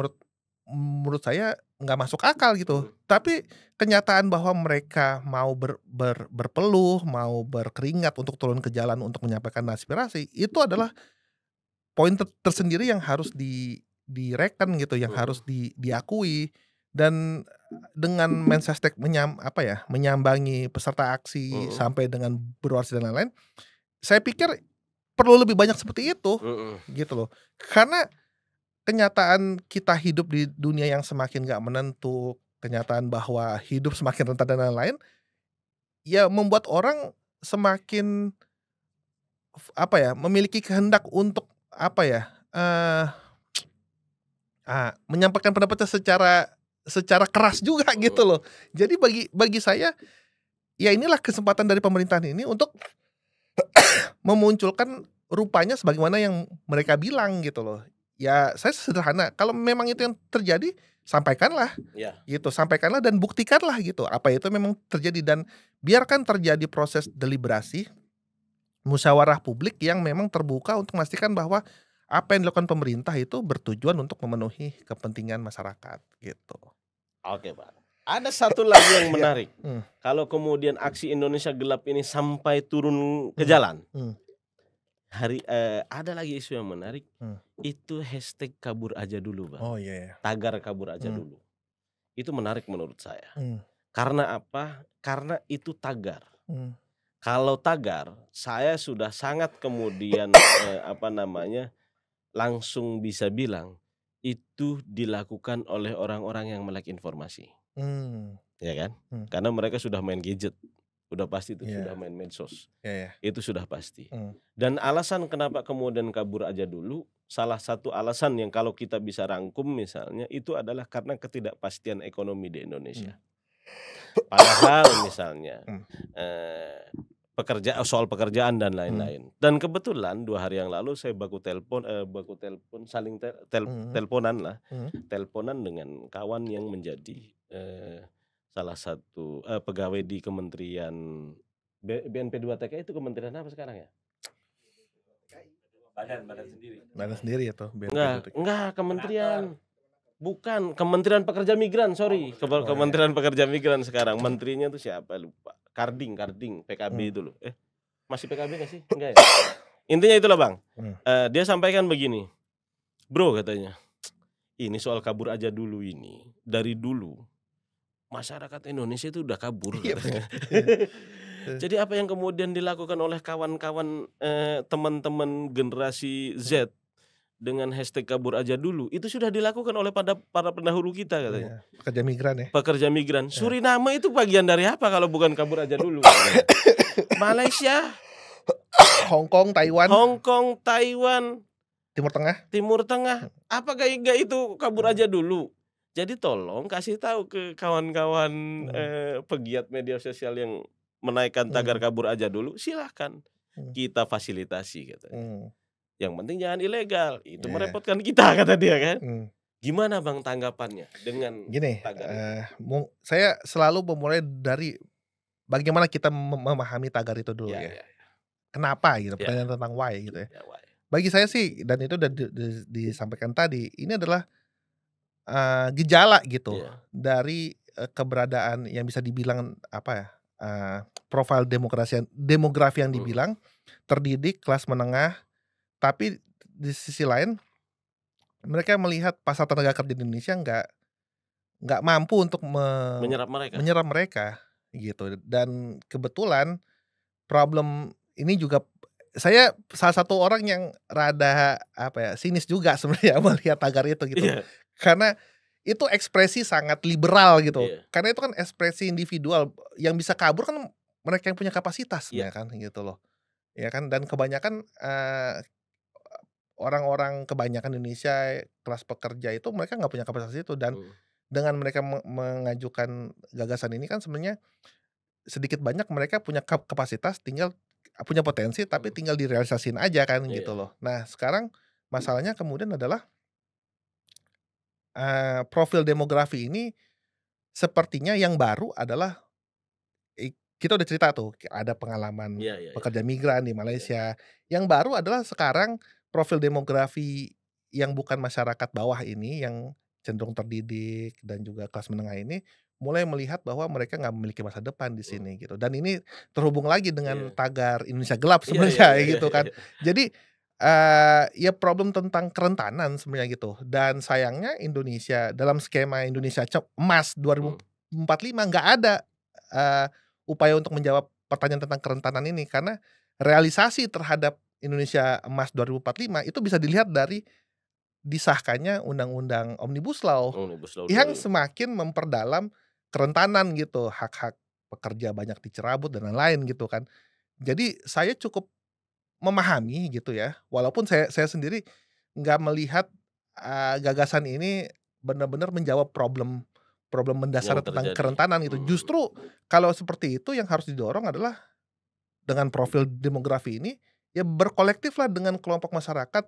menurut saya nggak masuk akal gitu. Mhm. Tapi kenyataan bahwa mereka mau berpeluh, mau berkeringat untuk turun ke jalan untuk menyampaikan aspirasi, itu adalah poin tersendiri yang harus direken gitu, yang harus Mhm. diakui. Dan dengan Mensesnek apa ya, menyambangi peserta aksi Mhm. sampai dengan berorasi dan lain-lain, saya pikir perlu lebih banyak seperti itu, Mhm. gitu loh. Karena kenyataan kita hidup di dunia yang semakin nggak menentu, kenyataan bahwa hidup semakin rentan dan lain-lain, ya membuat orang semakin apa ya, memiliki kehendak untuk apa ya, menyampaikan pendapatnya secara secara keras juga gitu Mhm. loh. Jadi bagi saya, ya inilah kesempatan dari pemerintahan ini untuk memunculkan rupanya sebagaimana yang mereka bilang gitu loh. Ya saya sederhana, kalau memang itu yang terjadi, sampaikanlah Iya. gitu, sampaikanlah dan buktikanlah gitu, apa itu memang terjadi dan biarkan terjadi proses deliberasi, musyawarah publik yang memang terbuka untuk memastikan bahwa apa yang dilakukan pemerintah itu bertujuan untuk memenuhi kepentingan masyarakat, gitu. Oke, Pak. Ada satu lagi yang Iya. menarik, Mmm. kalau kemudian aksi Indonesia Gelap ini sampai turun ke Mmm. jalan, Mmm. ada lagi isu yang menarik, Mmm. itu hashtag kabur aja dulu, Bang. Oh, iya ya. Tagar kabur aja Mmm. dulu. Itu menarik menurut saya. Mmm. Karena apa? Karena itu tagar. Mmm. Kalau tagar, saya sudah sangat kemudian, apa namanya, langsung bisa bilang, itu dilakukan oleh orang-orang yang melek informasi, Mmm. ya kan? Mmm. Karena mereka sudah main gadget, udah pasti itu sudah Iya. main medsos, Iya ya. itu sudah pasti. Mmm. Dan alasan kenapa kemudian kabur aja dulu, salah satu alasan yang kalau kita bisa rangkum misalnya, itu adalah karena ketidakpastian ekonomi di Mmm. Indonesia. Padahal misalnya, Mmm. soal pekerjaan dan Mmm. lain-lain. Dan kebetulan 2 hari yang lalu saya baku telepon saling Mhm. teleponanlah, Mhm. teleponan dengan kawan yang menjadi, salah satu, pegawai di Kementerian BNP2TK itu kementerian apa sekarang ya? Badan sendiri ya tuh BNP2TK. Enggak, kementerian bukan, Kementerian Pekerja Migran, sorry, Oh iya. Kementerian Pekerja Migran sekarang, menterinya tuh siapa lupa, Karding, PKB Mmm. itu loh, masih PKB nggak sih? Enggak ya? Intinya itulah, Bang, Mmm. dia sampaikan begini, "Bro," katanya, "ini soal kabur aja dulu ini, dari dulu masyarakat Indonesia itu udah kabur," Iya katanya. bener. Iya. Jadi apa yang kemudian dilakukan oleh kawan-kawan, teman-teman generasi Z dengan hashtag kabur aja dulu, itu sudah dilakukan oleh para pendahulu kita katanya. Iya, pekerja migran ya. Pekerja migran, Iya. Suriname itu bagian dari apa kalau bukan kabur aja dulu katanya. Malaysia, Hong Kong, Taiwan, Hong Kong, Taiwan, Timur Tengah. Timur Tengah, apakah enggak itu kabur Mmm. aja dulu? Jadi tolong kasih tahu ke kawan-kawan, Mmm, pegiat media sosial yang menaikkan tagar mmm, kabur aja dulu, silahkan mmm, kita fasilitasi katanya. mmm, Yang penting jangan ilegal, itu iya, merepotkan kita kata dia kan. mmm. Gimana Bang tanggapannya dengan Gini, tagar itu? saya selalu memulai dari bagaimana kita memahami tagar itu dulu Ya ya. ya Kenapa gitu, ya, pertanyaan tentang why gitu ya. ya Wak, Bagi saya sih dan itu udah disampaikan tadi, ini adalah, gejala gitu iya, dari, keberadaan yang bisa dibilang apa ya, profil demografi yang mhm, dibilang, terdidik, kelas menengah, tapi di sisi lain mereka melihat pasar tenaga kerja di Indonesia nggak mampu untuk menyerap mereka? menyerap mereka gitu dan kebetulan problem ini juga saya salah satu orang yang rada, apa ya, sinis juga sebenarnya melihat tagar itu gitu. Iya Karena itu ekspresi sangat liberal gitu. iya Karena itu kan ekspresi individual, yang bisa kabur kan mereka yang punya kapasitas iya, sebenarnya kan, gitu loh. Ya kan, dan kebanyakan, orang-orang kebanyakan Indonesia kelas pekerja itu mereka nggak punya kapasitas itu dan mhm dengan mereka mengajukan gagasan ini kan sebenarnya sedikit banyak mereka punya kapasitas tinggal punya potensi tapi mhm, tinggal direalisasin aja kan gitu iya, loh. Nah sekarang masalahnya kemudian adalah, profil demografi ini sepertinya yang baru adalah kita udah cerita tuh ada pengalaman iya iya iya pekerja migran di iya, Malaysia. Yang baru adalah sekarang profil demografi yang bukan masyarakat bawah ini yang cenderung terdidik dan juga kelas menengah ini mulai melihat bahwa mereka nggak memiliki masa depan di mhm, sini gitu dan ini terhubung lagi dengan iya, tagar Indonesia Gelap iya iya sebenarnya iya iya gitu kan. iya, Jadi, ya problem tentang kerentanan sebenarnya gitu dan sayangnya Indonesia dalam skema Indonesia Emas mhm, 2045 nggak ada, eee, upaya untuk menjawab pertanyaan tentang kerentanan ini karena realisasi terhadap Indonesia Emas 2045 itu bisa dilihat dari disahkannya Undang-Undang Omnibus Law Omnibus Law yang 2000, semakin memperdalam kerentanan gitu, hak-hak pekerja banyak dicerabut dan lain-lain gitu kan. Jadi saya cukup memahami gitu ya, walaupun saya sendiri nggak melihat, gagasan ini benar-benar menjawab problem problem yang mendasar tentang terjadi, kerentanan gitu. mhm, Justru kalau seperti itu yang harus didorong adalah dengan profil demografi ini, ya berkolektiflah dengan kelompok masyarakat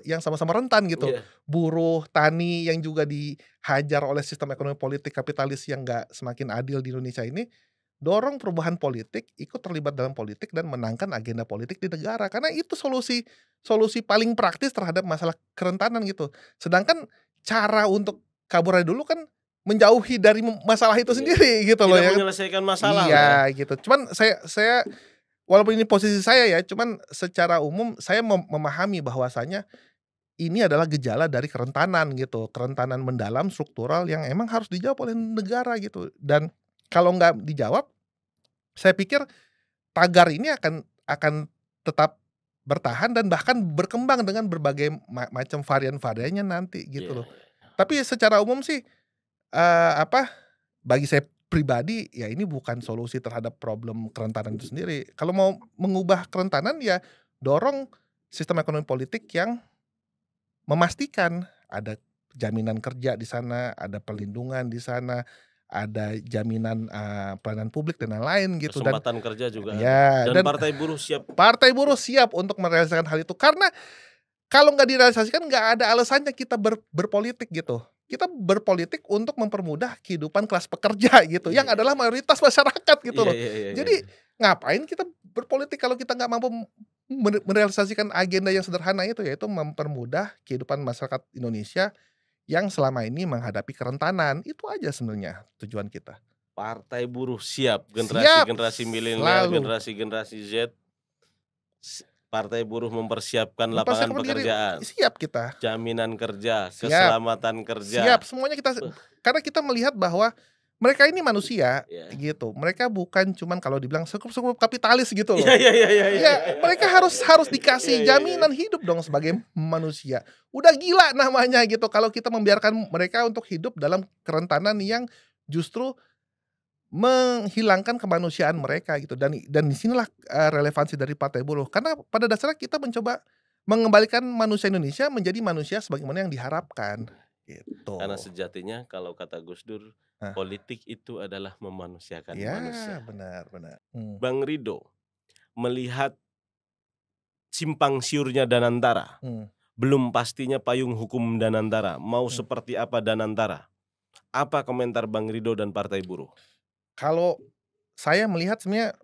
yang sama-sama rentan gitu. iya, Buruh, tani yang juga dihajar oleh sistem ekonomi politik kapitalis yang nggak semakin adil di Indonesia ini, dorong perubahan politik, ikut terlibat dalam politik dan menangkan agenda politik di negara. Karena itu solusi solusi paling praktis terhadap masalah kerentanan gitu. Sedangkan cara untuk kaburnya dulu kan menjauhi dari masalah itu iya iya, sendiri gitu loh tidak ya kan. menyelesaikan masalah lah ya, Iya gitu. Cuman saya walaupun ini posisi saya ya, cuman secara umum saya memahami bahwasanya ini adalah gejala dari kerentanan gitu, kerentanan mendalam struktural yang emang harus dijawab oleh negara gitu. Dan kalau nggak dijawab, saya pikir tagar ini akan tetap bertahan dan bahkan berkembang dengan berbagai macam varian-variannya nanti gitu iya loh. iya, Tapi secara umum sih, apa, bagi saya pribadi, ya ini bukan solusi terhadap problem kerentanan itu sendiri. Kalau mau mengubah kerentanan, ya dorong sistem ekonomi politik yang memastikan ada jaminan kerja di sana, ada perlindungan di sana, ada jaminan, pelayanan publik dan lain-lain gitu dan kesempatan kerja juga ada, ya dan dan partai buruh siap, partai buruh siap untuk merealisasikan hal itu karena kalau nggak direalisasikan nggak ada alasannya kita berpolitik gitu. Kita berpolitik untuk mempermudah kehidupan kelas pekerja gitu, iya yang iya adalah iya, mayoritas masyarakat gitu iya loh. iya iya iya Jadi iya, ngapain kita berpolitik kalau kita nggak mampu merealisasikan agenda yang sederhana itu, yaitu mempermudah kehidupan masyarakat Indonesia yang selama ini menghadapi kerentanan. Itu aja sebenarnya tujuan kita. partai buruh siap, Siap, generasi-generasi milenial, selalu generasi-generasi Z, partai buruh mempersiapkan lapangan mempersiapkan diri, pekerjaan, siap kita, jaminan kerja, siap. keselamatan Siap, kerja, semuanya kita beh, karena kita melihat bahwa mereka ini manusia, iya. gitu. Mereka bukan cuman kalau dibilang sekup-sekup kapitalis gitu Iya loh. iya iya iya iya Ya, mereka harus harus iya dikasih iya iya iya. jaminan hidup dong sebagai manusia. Udah gila namanya gitu kalau kita membiarkan mereka untuk hidup dalam kerentanan yang justru menghilangkan kemanusiaan mereka gitu dan di sinilah, relevansi dari partai buruh. Karena pada dasarnya kita mencoba mengembalikan manusia Indonesia menjadi manusia sebagaimana yang diharapkan. gitu. Karena sejatinya kalau kata Gus Dur, Nah, politik itu adalah memanusiakan iya manusia. benar benar. Bang Rido, melihat simpang siurnya Danantara, Mmm, belum pastinya payung hukum Danantara, mau mmm. seperti apa Danantara? Apa komentar Bang Rido dan Partai Buruh? Kalau saya melihat sebenarnya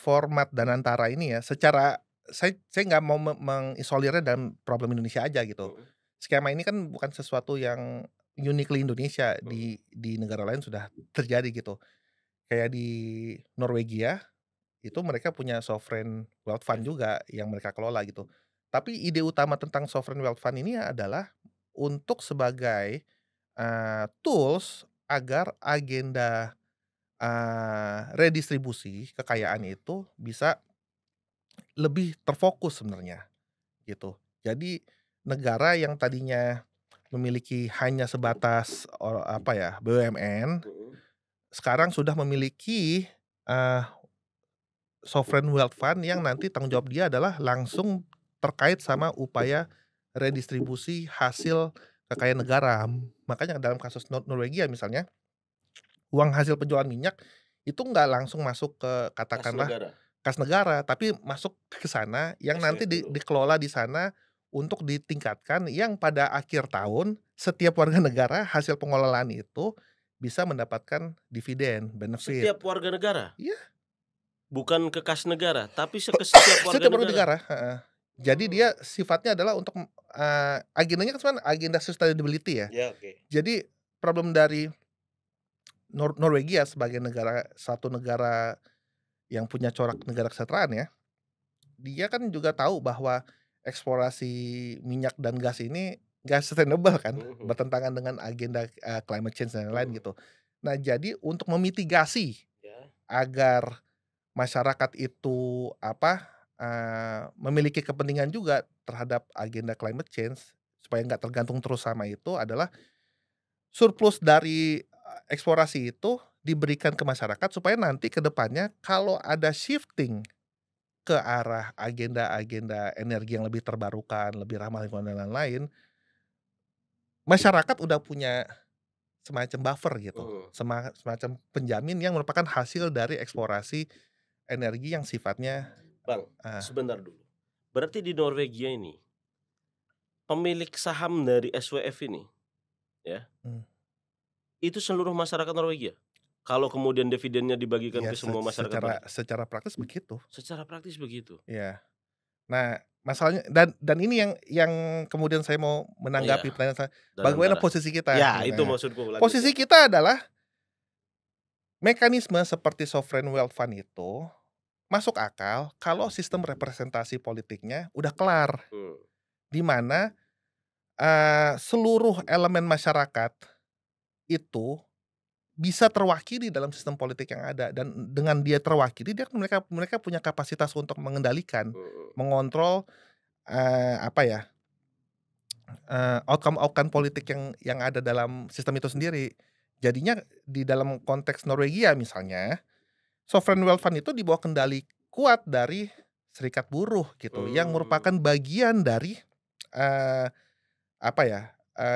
format Danantara ini ya, secara saya nggak mau mengisolirnya dalam problem Indonesia aja gitu. Mhm, Skema ini kan bukan sesuatu yang uniquely Indonesia, mhm, di negara lain sudah terjadi gitu. Kayak di Norwegia, itu mereka punya sovereign wealth fund juga yang mereka kelola gitu. Tapi ide utama tentang sovereign wealth fund ini adalah untuk sebagai, tools agar agenda redistribusi kekayaan itu bisa lebih terfokus sebenarnya, gitu. Jadi negara yang tadinya memiliki hanya sebatas apa ya, BUMN, mhm. sekarang sudah memiliki, eee, sovereign wealth fund yang nanti tanggung jawab dia adalah langsung terkait sama upaya redistribusi hasil kekayaan negara. Makanya dalam kasus Norwegia misalnya, uang hasil penjualan minyak itu nggak langsung masuk ke Kas katakanlah negara, kas negara, tapi masuk ke sana yang nanti SWF dulu. dikelola di sana untuk ditingkatkan yang pada akhir tahun setiap warga negara hasil pengelolaan itu bisa mendapatkan dividen, benefit. Setiap warga negara, Iya, bukan ke kas negara, tapi ke setiap warga setiap warga negara. negara, heeh. Jadi dia Oh, sifatnya adalah untuk, agendanya kan sebenarnya agenda sustainability ya. ya oke. Jadi problem dari Norwegia sebagai satu negara yang punya corak negara kesejahteraan ya, dia kan juga tahu bahwa eksplorasi minyak dan gas ini nggak sustainable kan, Mhm, bertentangan dengan agenda, climate change dan lain-lain mhm, gitu. Nah, jadi untuk memitigasi ya, agar masyarakat itu apa, memiliki kepentingan juga terhadap agenda climate change, supaya nggak tergantung terus sama itu adalah surplus dari, eksplorasi itu diberikan ke masyarakat supaya nanti ke depannya kalau ada shifting ke arah agenda-agenda energi yang lebih terbarukan, lebih ramah lingkungan dan lain-lain, masyarakat udah punya semacam buffer gitu, mhm. semacam penjamin yang merupakan hasil dari eksplorasi energi yang sifatnya, Bang, eee, sebentar dulu. Berarti di Norwegia ini, pemilik saham dari SWF ini, ya, mmm, itu seluruh masyarakat Norwegia? Kalau kemudian dividennya dibagikan iya ke semua masyarakat secara Norwegia? secara praktis begitu, Secara praktis begitu? iya. Nah, masalahnya dan ini yang kemudian saya mau Oh menanggapi ya, pertanyaan saya, bagaimana Danantara. posisi kita Ya, gitu itu ya. maksudku, lanjut Posisi ya. kita adalah mekanisme seperti sovereign wealth fund itu masuk akal kalau sistem representasi politiknya udah kelar, Mmm, di mana, seluruh elemen masyarakat itu bisa terwakili dalam sistem politik yang ada dan dengan dia terwakili mereka mereka punya kapasitas untuk mengendalikan, mhm, mengontrol, apa ya, outcome-outcome politik yang ada dalam sistem itu sendiri. Jadinya di dalam konteks Norwegia misalnya, sovereign wealth fund itu di bawah kendali kuat dari serikat buruh gitu, yang merupakan mmm, bagian dari, eee, apa ya,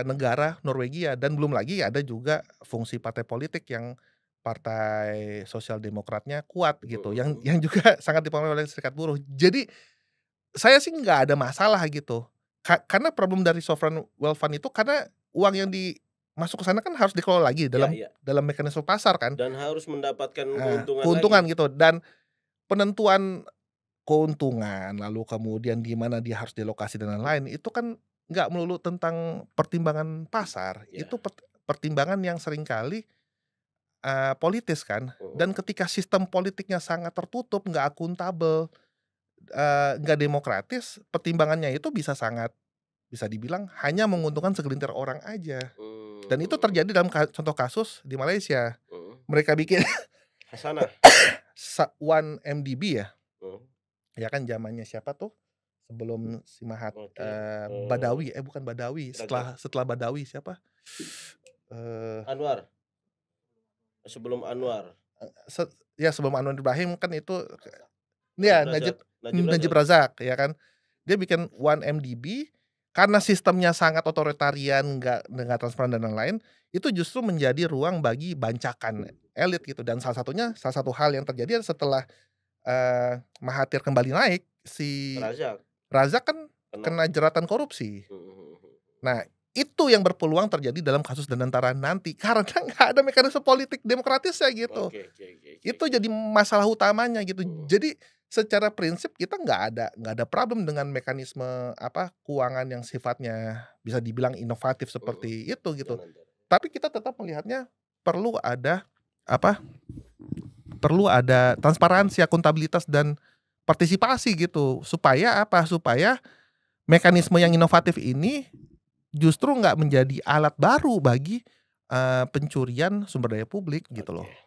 negara Norwegia dan belum lagi ada juga fungsi partai politik yang partai sosial demokratnya kuat gitu, mhm, yang mhm. yang juga sangat dipengaruhi oleh serikat buruh. Jadi saya sih nggak ada masalah gitu, karena problem dari sovereign wealth fund itu karena uang yang masuk ke sana kan harus dikelola lagi Iya, dalam iya, dalam mekanisme pasar kan, dan harus mendapatkan keuntungan lagi. keuntungan gitu dan penentuan keuntungan, lalu kemudian di mana dia harus dilokasi dan lain-lain, itu kan nggak melulu tentang pertimbangan pasar, Iya, itu pertimbangan yang seringkali, politis kan. Dan mhm, ketika sistem politiknya sangat tertutup, nggak akuntabel, nggak demokratis, pertimbangannya itu bisa dibilang hanya menguntungkan segelintir orang aja. Dan itu terjadi mmm, dalam contoh kasus di Malaysia. mhm. Mereka bikin Hasanah? 1MDB ya. Mhm, Ya kan zamannya siapa tuh, sebelum si oke, Badawi, bukan Badawi, Rajab setelah Badawi siapa? Eee, Anwar, sebelum Anwar, se ya sebelum Anwar Ibrahim kan itu Najib ya Razak Najib Najib Razak? Razak ya kan. Dia bikin 1MDB karena sistemnya sangat otoritarian, nggak transparan dan lain-lain, itu justru menjadi ruang bagi bancakan elit gitu. Dan salah satu hal yang terjadi setelah, Mahathir kembali naik, si Razak, Razak kan kena. kena jeratan korupsi. Mhm. Nah, itu yang berpeluang terjadi dalam kasus Danantara nanti, karena nggak ada mekanisme politik demokratisnya gitu. Oke oke oke oke Itu oke. jadi masalah utamanya gitu. Mhm. Jadi secara prinsip kita nggak ada problem dengan mekanisme keuangan yang sifatnya bisa dibilang inovatif Mhm. seperti itu gitu. Dan antara. Tapi kita tetap melihatnya perlu ada apa, perlu ada transparansi, akuntabilitas dan partisipasi gitu. Supaya apa, supaya mekanisme yang inovatif ini justru nggak menjadi alat baru bagi, pencurian sumber daya publik gitu loh. Oke.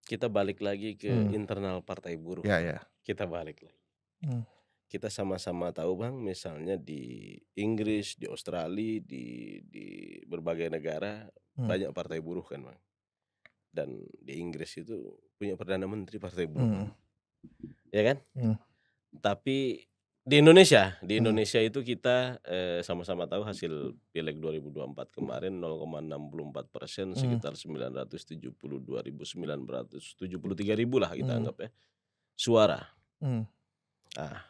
Kita balik lagi ke Mmm, internal partai buruh, ya Bang. ya. Kita balik lagi. Mmm, Kita sama-sama tahu, Bang, misalnya di Inggris, di Australia, di berbagai negara mmm, banyak partai buruh kan, Bang. Dan di Inggris itu punya perdana menteri partai buruh, mhm, ya kan? mmm, Tapi di Indonesia mhm, itu kita, sama-sama tahu hasil pileg 2024 kemarin 0,64%, mmm, sekitar 972.973 lah kita mmm, anggap ya, suara. mmm, Nah,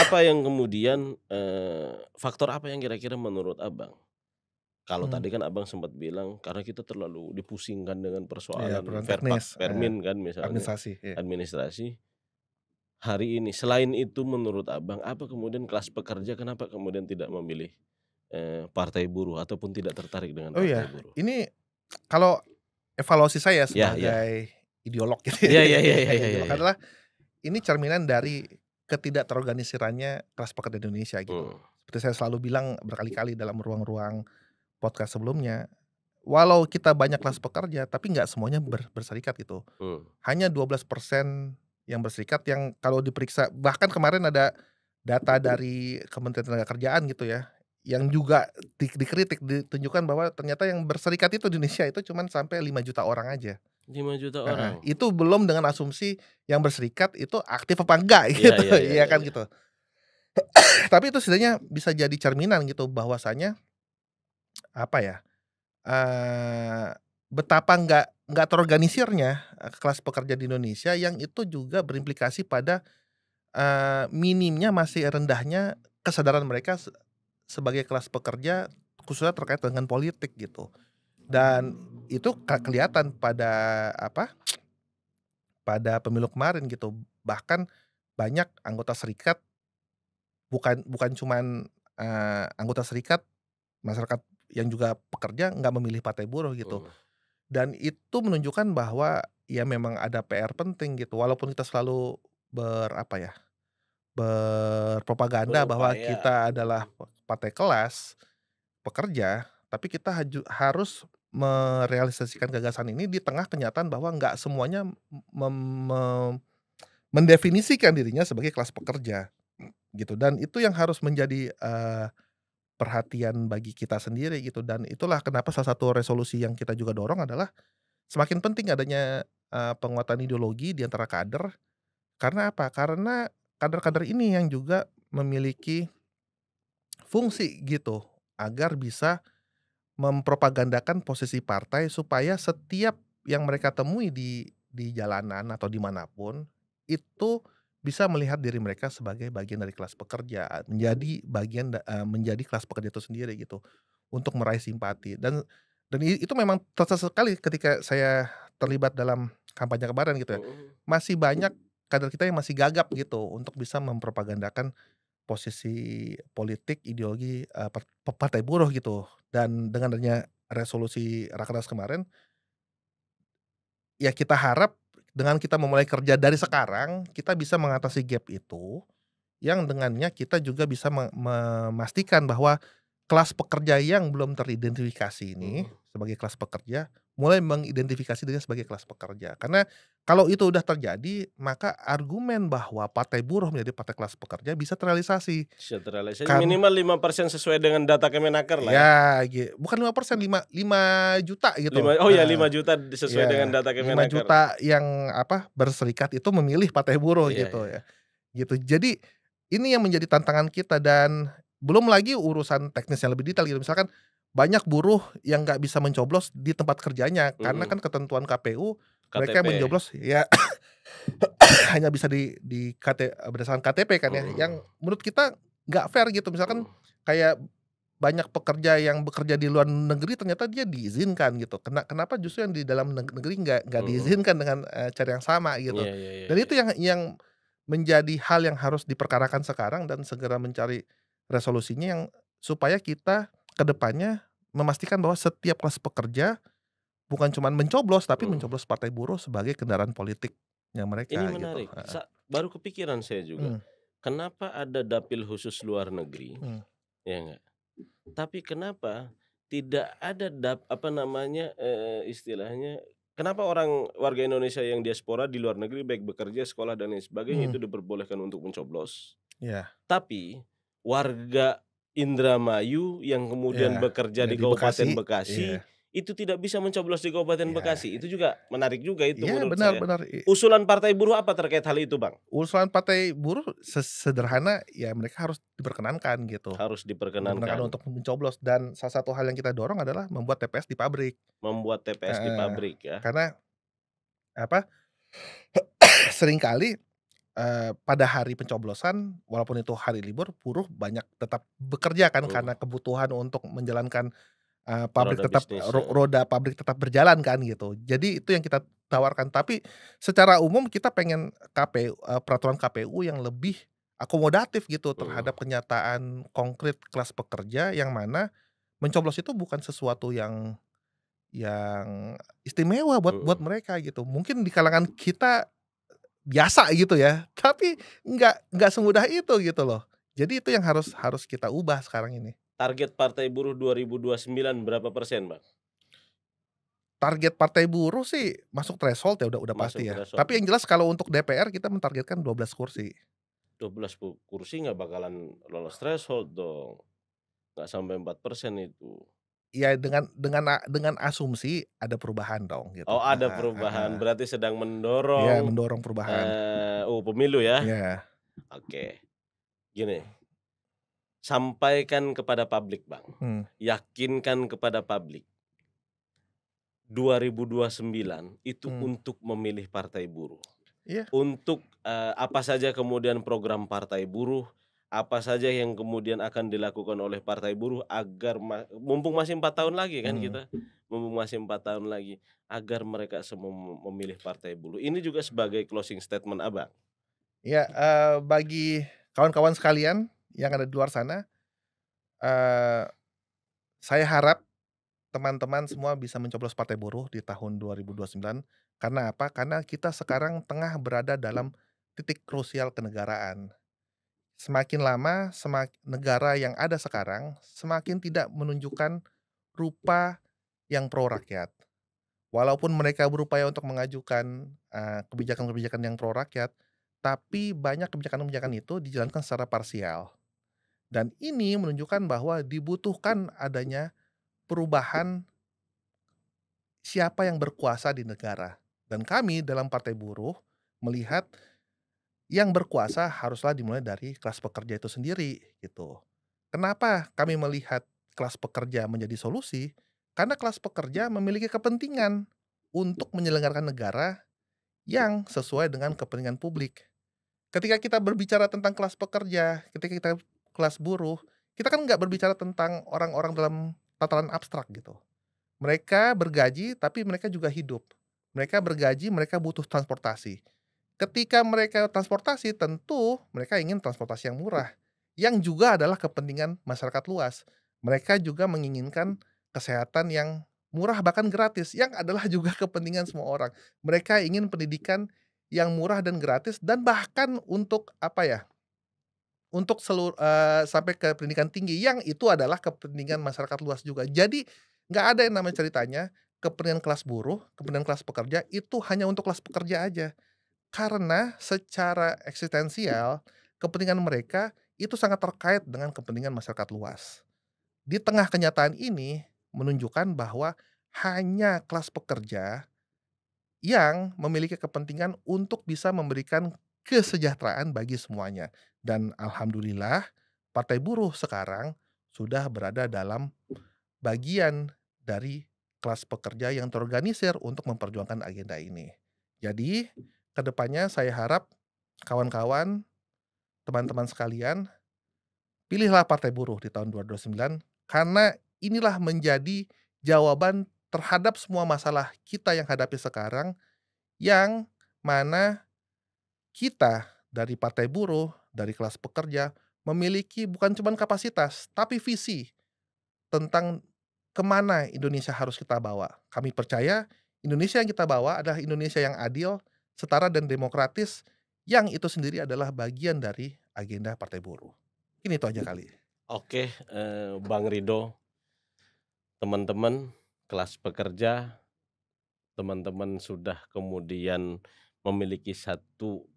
apa yang kemudian, faktor apa yang kira-kira menurut Abang? Kalau mmm, tadi kan Abang sempat bilang karena kita terlalu dipusingkan dengan iya persoalan peran teknis, Verpak, Permin kan misalnya, administrasi, iya. administrasi. Hari ini, selain itu menurut Abang, apa kemudian kelas pekerja kenapa kemudian tidak memilih, partai buruh ataupun tidak tertarik dengan Oh partai iya, buruh? ini kalau evaluasi saya Ya ya. sebagai ideolog gitu Ya ya, ya ya ya ya ya ideolog ya. adalah ini cerminan dari ketidakterorganisirannya kelas pekerja Indonesia gitu. Mmm, Seperti saya selalu bilang berkali-kali dalam ruang-ruang podcast sebelumnya, walau kita banyak kelas pekerja, tapi nggak semuanya berserikat gitu. mmm. Hanya 12% yang berserikat yang kalau diperiksa bahkan kemarin ada data dari Kementerian Tenagakerjaan gitu ya, yang juga dikritik, ditunjukkan bahwa ternyata yang berserikat itu di Indonesia itu cuman sampai 5 juta orang aja. 5 juta Heeh, orang? itu belum dengan asumsi yang berserikat itu aktif apa enggak Iya gitu, iya iya iya iya kan iya. gitu. Tapi itu setidaknya bisa jadi cerminan gitu bahwasanya, apa ya, eee, betapa nggak terorganisirnya, kelas pekerja di Indonesia yang itu juga berimplikasi pada, minimnya masih rendahnya kesadaran mereka sebagai kelas pekerja khususnya terkait dengan politik gitu. Dan itu kelihatan pada pada pemilu kemarin gitu. Bahkan banyak anggota serikat bukan bukan cuman, anggota serikat, masyarakat yang juga pekerja nggak memilih partai buruh gitu. Mhm. Dan itu menunjukkan bahwa ya memang ada PR penting gitu, walaupun kita selalu berpropaganda bahwa Berupaya. kita adalah Mhm. partai kelas pekerja, tapi kita harus merealisasikan gagasan ini di tengah kenyataan bahwa nggak semuanya mem me mendefinisikan dirinya sebagai kelas pekerja, gitu. Dan itu yang harus menjadi, perhatian bagi kita sendiri gitu, dan itulah kenapa salah satu resolusi yang kita juga dorong adalah semakin penting adanya, penguatan ideologi di antara kader. Karena apa? Karena kader-kader ini yang juga memiliki fungsi gitu, agar bisa mempropagandakan posisi partai supaya setiap yang mereka temui di jalanan atau dimanapun itu bisa melihat diri mereka sebagai bagian dari kelas pekerja, menjadi menjadi kelas pekerja itu sendiri gitu, untuk meraih simpati dan itu memang terasa sekali ketika saya terlibat dalam kampanye kemarin gitu ya. Mhm. Masih banyak kader kita yang masih gagap gitu untuk bisa mempropagandakan posisi politik, ideologi, partai buruh gitu. Dan dengan adanya resolusi rakernas kemarin, ya kita harap dengan kita memulai kerja dari sekarang, kita bisa mengatasi gap itu, yang dengannya kita juga bisa memastikan bahwa kelas pekerja yang belum teridentifikasi ini Mhm. sebagai kelas pekerja, mulai mengidentifikasi dirinya sebagai kelas pekerja. Karena kalau itu udah terjadi, maka argumen bahwa partai buruh menjadi partai kelas pekerja bisa terrealisasi. Bisa terrealisasi Karena minimal 5% sesuai dengan data Kemenaker lah ya. ya, bukan 5% 5 juta gitu, 5 oh ya 5 juta sesuai dengan iya, data lima Kemenaker. juta yang berserikat itu memilih partai buruh Iya gitu iya. ya, gitu. Jadi, ini yang menjadi tantangan kita dan Belum lagi urusan teknis yang lebih detail gitu, misalkan banyak buruh yang nggak bisa mencoblos di tempat kerjanya, karena Mhm, kan ketentuan KPU mereka KTP. mencoblos ya hanya bisa di berdasarkan KTP kan ya, Mhm, yang menurut kita nggak fair gitu. Misalkan mhm, kayak banyak pekerja yang bekerja di luar negeri ternyata dia diizinkan gitu, kenapa justru yang di dalam negeri nggak mhm. diizinkan dengan, cara yang sama gitu. Iya iya iya Dan iya. itu yang menjadi hal yang harus diperkarakan sekarang dan segera mencari resolusinya yang supaya kita ke depannya memastikan bahwa setiap kelas pekerja bukan cuman mencoblos, tapi Mhm. mencoblos partai buruh sebagai kendaraan politiknya Ini mereka gitu, menarik, heeh. baru kepikiran saya juga, Mmm, kenapa ada dapil khusus luar negeri, mmm, ya nggak? Tapi kenapa tidak ada apa namanya, istilahnya, kenapa orang warga Indonesia yang diaspora di luar negeri baik bekerja, sekolah, dan lain sebagainya mmm, itu diperbolehkan untuk mencoblos, iya tapi warga Indramayu yang iya, kemudian bekerja ya di di Bekasi, Kabupaten iya Bekasi, itu tidak bisa mencoblos di Kabupaten iya Bekasi. Itu juga menarik juga itu iya, menurut benar saya. benar, Usulan Partai Buruh apa terkait hal itu, Bang? usulan partai buruh sederhana, ya mereka harus diperkenankan gitu, Harus diperkenankan diperkenankan untuk mencoblos dan salah satu hal yang kita dorong adalah membuat TPS di pabrik, membuat TPS di heeh, pabrik ya. karena apa, seringkali pada hari pencoblosan, walaupun itu hari libur, buruh banyak tetap bekerja kan Mhm, karena kebutuhan untuk menjalankan, pabrik roda tetap bisnis, roda pabrik tetap berjalan kan gitu. Jadi itu yang kita tawarkan, tapi secara umum kita pengen peraturan KPU yang lebih akomodatif gitu mhm, terhadap kenyataan konkret kelas pekerja, yang mana mencoblos itu bukan sesuatu yang istimewa buat mhm. mereka gitu. Mungkin di kalangan kita biasa gitu ya, tapi nggak semudah itu gitu loh. Jadi itu yang harus harus kita ubah sekarang ini. Target Partai Buruh 2029 berapa persen, Bang? Target partai buruh sih masuk threshold ya udah Masuk pasti ya. threshold? Tapi yang jelas kalau untuk DPR kita mentargetkan 12 kursi. 12 kursi nggak bakalan lolos threshold dong, nggak sampai 4% itu. Ya dengan asumsi ada perubahan dong gitu, Oh, ada heeh perubahan, heeh. berarti sedang Iya mendorong, mendorong perubahan. pemilu ya? Iya, Oke, gini, sampaikan kepada publik, Bang, mmm, yakinkan kepada publik, 2029 itu mmm, untuk memilih Partai Buruh. iya, Untuk, apa saja kemudian program Partai Buruh, apa saja yang kemudian akan dilakukan oleh Partai Buruh agar mumpung masih 4 tahun lagi kan mhm. kita, mumpung masih 4 tahun lagi, agar mereka semua memilih Partai Buruh. Ini juga sebagai closing statement Abang. Iya, bagi kawan-kawan sekalian yang ada di luar sana, eee, saya harap teman-teman semua bisa mencoblos partai buruh di tahun 2029, karena apa? Karena kita sekarang tengah berada dalam titik krusial kenegaraan. Semakin lama, negara yang ada sekarang semakin tidak menunjukkan rupa yang pro rakyat. Walaupun mereka berupaya untuk mengajukan, kebijakan-kebijakan yang pro rakyat, tapi banyak kebijakan-kebijakan itu dijalankan secara parsial. Dan ini menunjukkan bahwa dibutuhkan adanya perubahan siapa yang berkuasa di negara. Dan kami dalam Partai Buruh melihat yang berkuasa haruslah dimulai dari kelas pekerja itu sendiri, gitu. Kenapa kami melihat kelas pekerja menjadi solusi? Karena kelas pekerja memiliki kepentingan untuk menyelenggarakan negara yang sesuai dengan kepentingan publik. Ketika kita berbicara tentang kelas pekerja, ketika kita kelas buruh, kita kan nggak berbicara tentang orang-orang dalam tataran abstrak gitu. Mereka bergaji, tapi mereka juga hidup. Mereka bergaji, mereka butuh transportasi. Ketika mereka transportasi, tentu mereka ingin transportasi yang murah, yang juga adalah kepentingan masyarakat luas. Mereka juga menginginkan kesehatan yang murah, bahkan gratis, yang adalah juga kepentingan semua orang. Mereka ingin pendidikan yang murah dan gratis dan bahkan untuk apa ya, untuk sampai ke pendidikan tinggi, yang itu adalah kepentingan masyarakat luas juga. Jadi, nggak ada yang namanya ceritanya, kepentingan kelas buruh, kepentingan kelas pekerja, itu hanya untuk kelas pekerja aja. Karena secara eksistensial, kepentingan mereka itu sangat terkait dengan kepentingan masyarakat luas. Di tengah kenyataan ini, menunjukkan bahwa hanya kelas pekerja yang memiliki kepentingan untuk bisa memberikan kesejahteraan bagi semuanya. Dan alhamdulillah Partai Buruh sekarang sudah berada dalam bagian dari kelas pekerja yang terorganisir untuk memperjuangkan agenda ini. Jadi, kedepannya saya harap kawan-kawan, teman-teman sekalian, pilihlah Partai Buruh di tahun 2029 karena inilah menjadi jawaban terhadap semua masalah kita yang hadapi sekarang, yang mana kita dari Partai Buruh, dari kelas pekerja, memiliki bukan cuma kapasitas, tapi visi tentang kemana Indonesia harus kita bawa. Kami percaya Indonesia yang kita bawa adalah Indonesia yang adil, setara dan demokratis, yang itu sendiri adalah bagian dari agenda Partai Buruh. Ini itu aja kali. Oke, Bang Ridho, teman-teman kelas pekerja, teman-teman sudah kemudian memiliki satu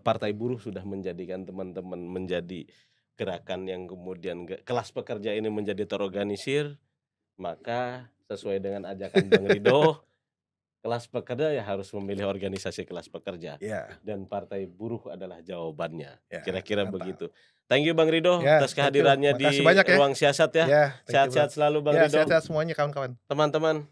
Partai Buruh sudah menjadikan teman-teman menjadi gerakan yang kemudian kelas pekerja ini menjadi terorganisir, maka sesuai dengan ajakan Bang Ridho, kelas pekerja ya harus memilih organisasi kelas pekerja Ya, dan Partai Buruh adalah jawabannya, ya, kira-kira mantap. begitu. Thank you Bang Ridho Ya, atas thank you. kehadirannya Makasih di banyak ya. Ruang Siasat ya. Ya, thank you, Bro. Sehat-sehat selalu Bang Ya, Ridho. sehat-sehat semuanya kawan-kawan. Teman-teman.